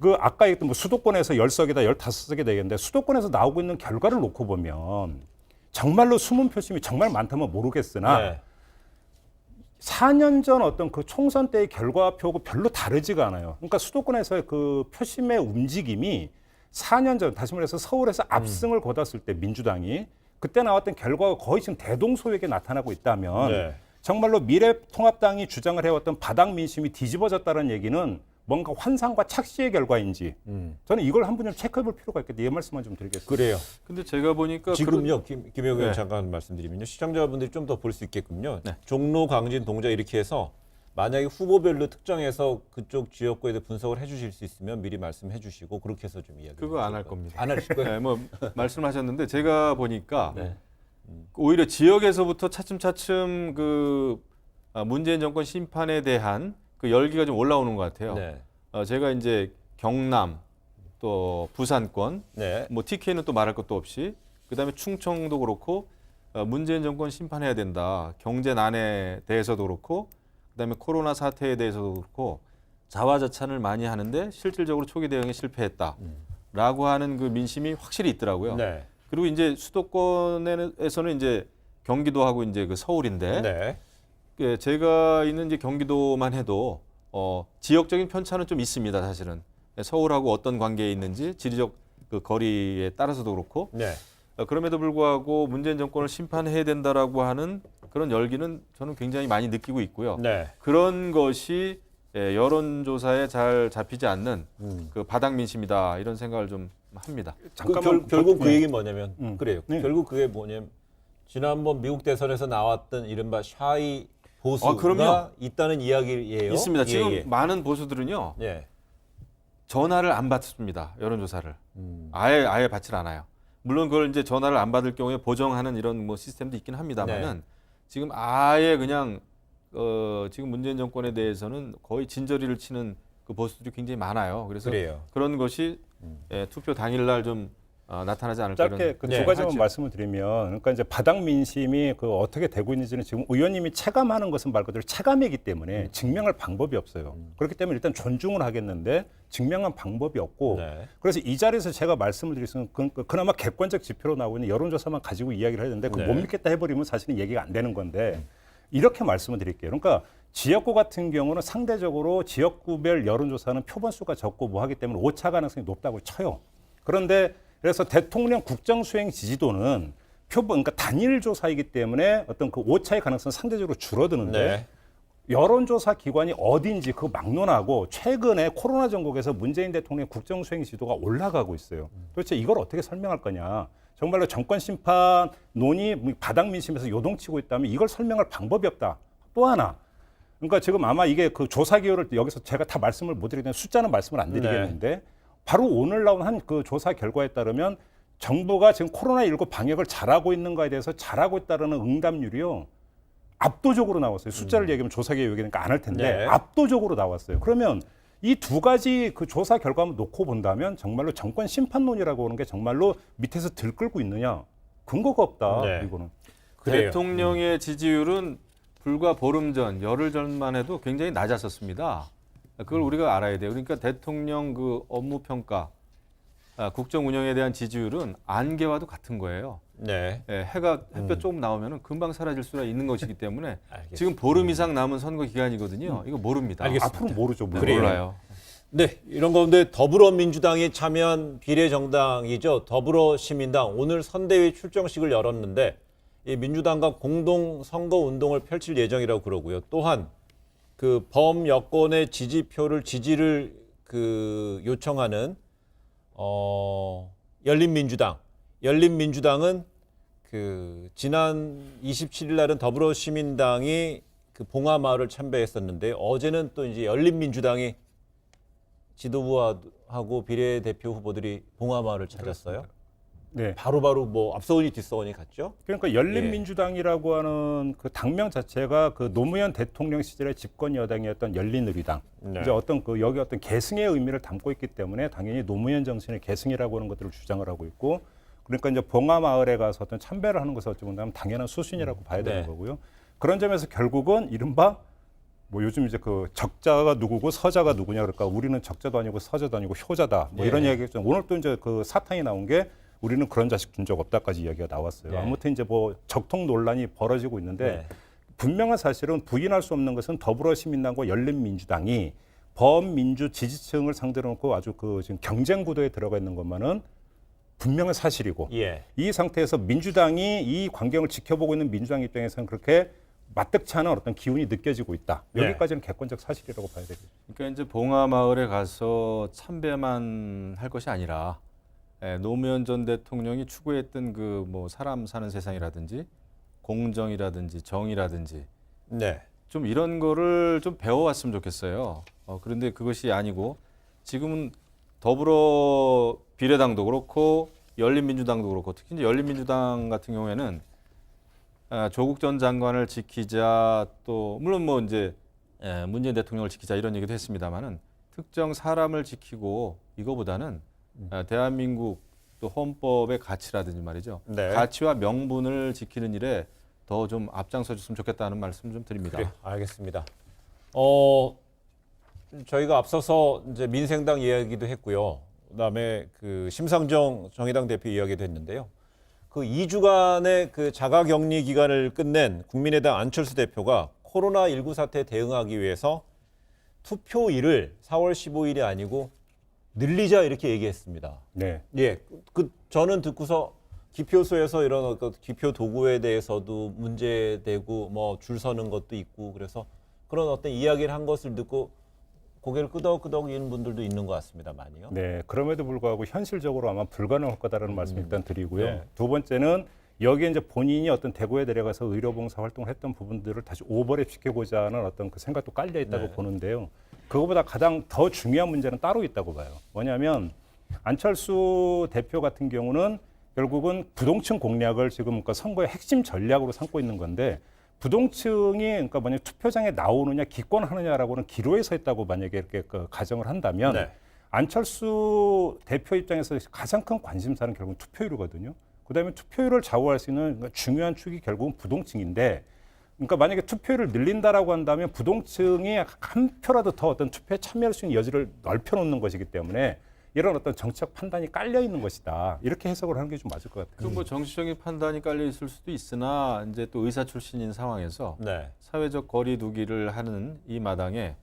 그 아까 얘기했던 뭐 수도권에서 10석이다 15석이 되겠는데 수도권에서 나오고 있는 결과를 놓고 보면 정말로 숨은 표심이 정말 많다면 모르겠으나 네. 4년 전 어떤 그 총선 때의 결과표하고 별로 다르지가 않아요. 그러니까 수도권에서의 그 표심의 움직임이 4년 전, 다시 말해서 서울에서 압승을 거뒀을 때 민주당이 그때 나왔던 결과가 거의 지금 대동소이하게 나타나고 있다면 네. 정말로 미래통합당이 주장을 해왔던 바닥 민심이 뒤집어졌다는 얘기는 뭔가 환상과 착시의 결과인지 저는 이걸 한 번 좀 체크해볼 필요가 있겠다. 이 말씀만 좀 드리겠습니다. 그래요. 근데 제가 보니까 지금요, 김영우 의원 네. 잠깐 말씀드리면요. 시청자분들이 좀 더 볼 수 있게끔요. 네. 종로, 광진, 동작 이렇게 해서 만약에 후보별로 특정해서 그쪽 지역구에 대해 분석을 해주실 수 있으면 미리 말씀해 주시고 그렇게 해서 좀 이야기. 그거 안 할 겁니다. 안 하실 거예요? 네, 뭐 말씀하셨는데 제가 보니까 네. 오히려 지역에서부터 차츰차츰 그 문재인 정권 심판에 대한 그 열기가 좀 올라오는 것 같아요. 네. 제가 이제 경남 또 부산권, 네. 뭐 TK는 또 말할 것도 없이 그다음에 충청도 그렇고 문재인 정권 심판해야 된다. 경제난에 대해서도 그렇고 그다음에 코로나 사태에 대해서도 그렇고 자화자찬을 많이 하는데 실질적으로 초기 대응에 실패했다라고 하는 그 민심이 확실히 있더라고요. 네. 그리고 이제 수도권에서는 이제 경기도하고 이제 그 서울인데 네. 예, 제가 있는 이제 경기도만 해도 지역적인 편차는 좀 있습니다. 사실은 서울하고 어떤 관계에 있는지 지리적 그 거리에 따라서도 그렇고 네. 그럼에도 불구하고 문재인 정권을 심판해야 된다라고 하는 그런 열기는 저는 굉장히 많이 느끼고 있고요. 네. 그런 것이 여론조사에 잘 잡히지 않는 그 바닥 민심이다 이런 생각을 좀 합니다. 결국 그 얘기는 뭐냐면 그래요. 네. 결국 그게 뭐냐면 지난번 미국 대선에서 나왔던 이른바 샤이 보수가 그럼요. 있다는 이야기예요. 있습니다. 예, 지금 예. 많은 보수들은요. 예. 전화를 안 받습니다. 여론조사를. 아예 받질 않아요. 물론 그걸 이제 전화를 안 받을 경우에 보정하는 이런 뭐 시스템도 있긴 합니다만은 네. 지금 아예 그냥 지금 문재인 정권에 대해서는 거의 진저리를 치는 그 보수들이 굉장히 많아요. 그래서 그래요. 그런 것이 투표 당일날 좀 나타나지 않을까. 짧게 그 네. 두 가지만 말씀을 드리면, 그러니까 이제 바닥 민심이 그 어떻게 되고 있는지는 지금 의원님이 체감하는 것은 말 그대로 체감이기 때문에 증명할 방법이 없어요. 그렇기 때문에 일단 존중을 하겠는데 증명한 방법이 없고, 네. 그래서 이 자리에서 제가 말씀을 드리면 그나마 객관적 지표로 나오고 있는 여론조사만 가지고 이야기를 해야 되는데 그거 못 믿겠다 해버리면 사실은 얘기가 안 되는 건데 이렇게 말씀을 드릴게요. 그러니까 지역구 같은 경우는 상대적으로 지역구별 여론조사는 표본수가 적고 뭐 하기 때문에 오차 가능성이 높다고 쳐요. 그런데 그래서 대통령 국정수행 지지도는 그러니까 단일 조사이기 때문에 어떤 그 오차의 가능성은 상대적으로 줄어드는데 네. 여론조사 기관이 어딘지 그거 막론하고 최근에 코로나 전국에서 문재인 대통령 국정수행 지지도가 올라가고 있어요. 도대체 이걸 어떻게 설명할 거냐. 정말로 정권 심판 논의 바닥 민심에서 요동치고 있다면 이걸 설명할 방법이 없다. 또 하나. 그러니까 지금 아마 이게 그 조사 기호를 여기서 제가 다 말씀을 못 드리겠는데 숫자는 말씀을 안 드리겠는데 바로 오늘 나온 한 그 조사 결과에 따르면 정부가 지금 코로나19 방역을 잘하고 있는가에 대해서 잘하고 있다는 응답률이요. 압도적으로 나왔어요. 숫자를 얘기하면 조사 기호 얘기하니까 안 할 텐데 네. 압도적으로 나왔어요. 그러면 이 두 가지 그 조사 결과만 놓고 본다면 정말로 정권 심판론이라고 하는 게 정말로 밑에서 들끓고 있느냐? 근거가 없다. 네. 이거는. 그래요. 대통령의 지지율은 불과 보름 전, 열흘 전만 해도 굉장히 낮았었습니다. 그걸 우리가 알아야 돼요. 그러니까 대통령 그 업무 평가, 국정 운영에 대한 지지율은 안개와도 같은 거예요. 네. 햇볕 조금 나오면 금방 사라질 수가 있는 것이기 때문에 알겠습니다. 지금 보름 이상 남은 선거 기간이거든요. 이거 모릅니다. 알겠습니다. 앞으로 모르죠. 네, 그래요. 몰라요. 네, 이런 가운데 더불어민주당이 참여한 비례정당이죠. 더불어시민당 오늘 선대위 출정식을 열었는데 이 민주당과 공동 선거운동을 펼칠 예정이라고 그러고요. 또한 그 범여권의 지지를 그 요청하는 열린민주당은 그 지난 27일 날은 더불어시민당이 그 봉하마을을 참배했었는데 어제는 또 이제 열린민주당이 지도부하고 비례대표 후보들이 봉하마을을 찾았어요. 네. 바로바로 뭐 앞서오니 뒤서오니 갔죠. 그러니까 열린민주당이라고 하는 그 당명 자체가 그 노무현 대통령 시절의 집권 여당이었던 열린우리당. 네. 이제 어떤 그 여기 어떤 계승의 의미를 담고 있기 때문에 당연히 노무현 정신의 계승이라고 하는 것들을 주장을 하고 있고, 그러니까 이제 봉하마을에 가서 어떤 참배를 하는 것을 어찌 보면 당연한 수순이라고 봐야 되는 네. 거고요. 그런 점에서 결국은 이른바 뭐 요즘 이제 그 적자가 누구고 서자가 누구냐 그럴까, 우리는 적자도 아니고 서자도 아니고 효자다 뭐 이런 이야기가 있잖아요. 오늘 또 이제 그 사탕이 나온 게 우리는 그런 자식 준 적 없다까지 이야기가 나왔어요. 네. 아무튼 이제 뭐 적통 논란이 벌어지고 있는데 분명한 사실은 부인할 수 없는 것은 더불어시민당과 열린민주당이 범민주 지지층을 상대로 놓고 아주 그 지금 경쟁 구도에 들어가 있는 것만은 분명한 사실이고, 이 상태에서 민주당이 이 광경을 지켜보고 있는 민주당 입장에서는 그렇게 맞득치 않은 어떤 기운이 느껴지고 있다. 여기까지는 객관적 사실이라고 봐야 되겠죠. 그러니까 이제 봉하마을에 가서 참배만 할 것이 아니라 노무현 전 대통령이 추구했던 그 뭐 사람 사는 세상이라든지 공정이라든지 정의라든지 좀 이런 거를 좀 배워왔으면 좋겠어요. 그런데 그것이 아니고 지금은 더불어 비례당도 그렇고 열린민주당도 그렇고 특히 이제 열린민주당 같은 경우에는 조국 전 장관을 지키자, 또 물론 뭐 이제 문재인 대통령을 지키자 이런 얘기도 했습니다만은 특정 사람을 지키고 이거보다는 대한민국 또 헌법의 가치라든지 말이죠. 가치와 명분을 지키는 일에 더 좀 앞장서 줬으면 좋겠다는 말씀 좀 드립니다. 그래, 알겠습니다. 저희가 앞서서 이제 민생당 이야기도 했고요. 그다음에 그 심상정 정의당 대표 이야기도 했는데요. 그 2주간의 그 자가격리 기간을 끝낸 국민의당 안철수 대표가 코로나19 사태에 대응하기 위해서 투표일을 4월 15일이 아니고 늘리자 이렇게 얘기했습니다. 네. 저는 듣고서 기표소에서 이런 기표 도구에 대해서도 문제되고 뭐 줄 서는 것도 있고 그래서 그런 어떤 이야기를 한 것을 듣고 고개를 끄덕끄덕이는 분들도 있는 것 같습니다. 많이요. 네, 그럼에도 불구하고 현실적으로 아마 불가능할 거다라는 말씀 일단 드리고요. 두 번째는 여기에 이제 본인이 어떤 대구에 내려가서 의료봉사 활동을 했던 부분들을 다시 오버랩 시켜보자 하는 어떤 그 생각도 깔려 있다고 보는데요. 그거보다 가장 더 중요한 문제는 따로 있다고 봐요. 뭐냐면 안철수 대표 같은 경우는 결국은 부동층 공략을 지금 그러니까 선거의 핵심 전략으로 삼고 있는 건데 부동층이 그러니까 만약 투표장에 나오느냐 기권하느냐라고는 기로에 서 있다고 만약에 이렇게 그 가정을 한다면 안철수 대표 입장에서 가장 큰 관심사는 결국 투표율이거든요. 그다음에 투표율을 좌우할 수 있는 중요한 축이 결국은 부동층인데, 그러니까 만약에 투표율을 늘린다라고 한다면 부동층이 한 표라도 더 어떤 투표에 참여할 수 있는 여지를 넓혀놓는 것이기 때문에 이런 어떤 정책 판단이 깔려 있는 것이다. 이렇게 해석을 하는 게 좀 맞을 것 같아요. 그 뭐 정치적인 판단이 깔려 있을 수도 있으나 이제 또 의사 출신인 상황에서 사회적 거리두기를 하는 이 마당에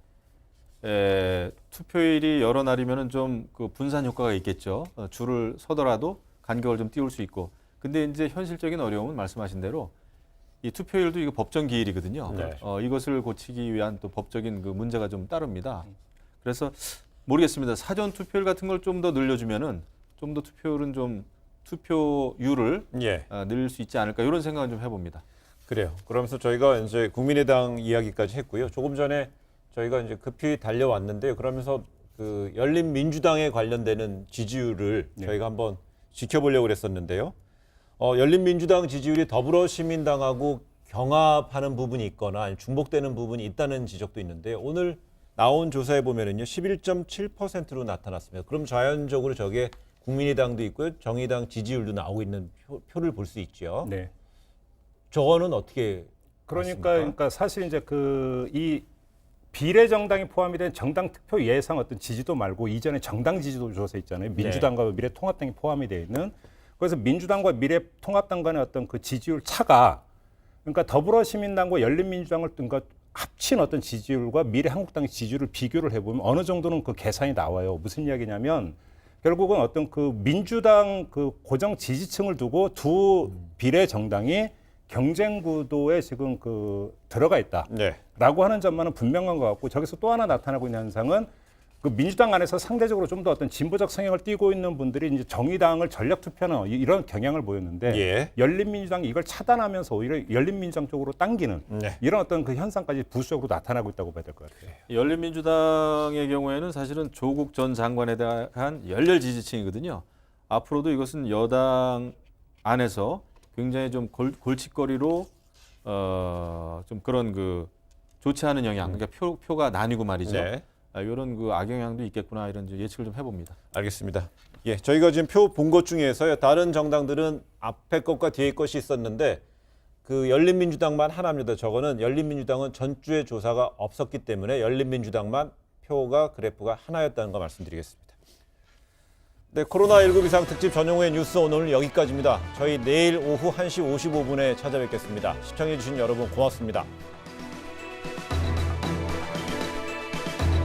투표일이 여러 날이면은 좀 그 분산 효과가 있겠죠. 줄을 서더라도 간격을 좀 띄울 수 있고. 근데 이제 현실적인 어려움은 말씀하신 대로 이 투표율도 이거 법정 기일이거든요. 이것을 고치기 위한 또 법적인 그 문제가 좀 따릅니다. 그래서 모르겠습니다. 사전 투표율 같은 걸 좀 더 늘려주면은 좀 더 투표율은 좀 투표율을 늘릴 수 있지 않을까 이런 생각은 좀 해봅니다. 그래요. 그러면서 저희가 이제 국민의당 이야기까지 했고요. 조금 전에 저희가 이제 급히 달려왔는데요. 그러면서 그 열린민주당에 관련되는 지지율을 저희가 한번 지켜보려고 그랬었는데요. 열린민주당 지지율이 더불어시민당하고 경합하는 부분이 있거나 아니면 중복되는 부분이 있다는 지적도 있는데요. 오늘 나온 조사에 보면은요, 11.7%로 나타났습니다. 그럼 자연적으로 저게 국민의당도 있고요, 정의당 지지율도 나오고 있는 표를 볼 수 있죠. 네. 저거는 어떻게 그러니까 사실 이제 이 비례정당이 포함이 된 정당 투표 예상 어떤 지지도 말고 이전에 정당 지지도 조사 있잖아요. 민주당과 미래통합당이 포함이 되어 있는. 그래서 민주당과 미래통합당 간의 어떤 그 지지율 차가 그러니까 더불어시민당과 열린민주당을 그러니까 합친 어떤 지지율과 미래한국당의 지지율을 비교를 해보면 어느 정도는 그 계산이 나와요. 무슨 이야기냐면 결국은 어떤 그 민주당 그 고정 지지층을 두고 두 비례 정당이 경쟁 구도에 지금 그 들어가 있다라고 하는 점만은 분명한 것 같고, 저기서 또 하나 나타나고 있는 현상은 그 민주당 안에서 상대적으로 좀 더 어떤 진보적 성향을 띠고 있는 분들이 이제 정의당을 전략 투표하는 이런 경향을 보였는데 열린민주당이 이걸 차단하면서 오히려 열린민주당 쪽으로 당기는 이런 어떤 그 현상까지 부수적으로 나타나고 있다고 봐야 될 것 같아요. 열린민주당의 경우에는 사실은 조국 전 장관에 대한 열렬 지지층이거든요. 앞으로도 이것은 여당 안에서 굉장히 좀 골칫거리로 좀 그런 그 좋지 않은 영향, 그러니까 표가 나뉘고 말이죠. 이런 그 악영향도 있겠구나 이런 예측을 좀 해봅니다. 알겠습니다. 예, 저희가 지금 표 본 것 중에서요, 다른 정당들은 앞에 것과 뒤에 것이 있었는데 그 열린민주당만 하나입니다. 저거는 열린민주당은 전주에 조사가 없었기 때문에 열린민주당만 표가 그래프가 하나였다는 거 말씀드리겠습니다. 네, 코로나19 비상특집 전용후의 뉴스 오늘은 여기까지입니다. 저희 내일 오후 1시 55분에 찾아뵙겠습니다. 시청해주신 여러분 고맙습니다.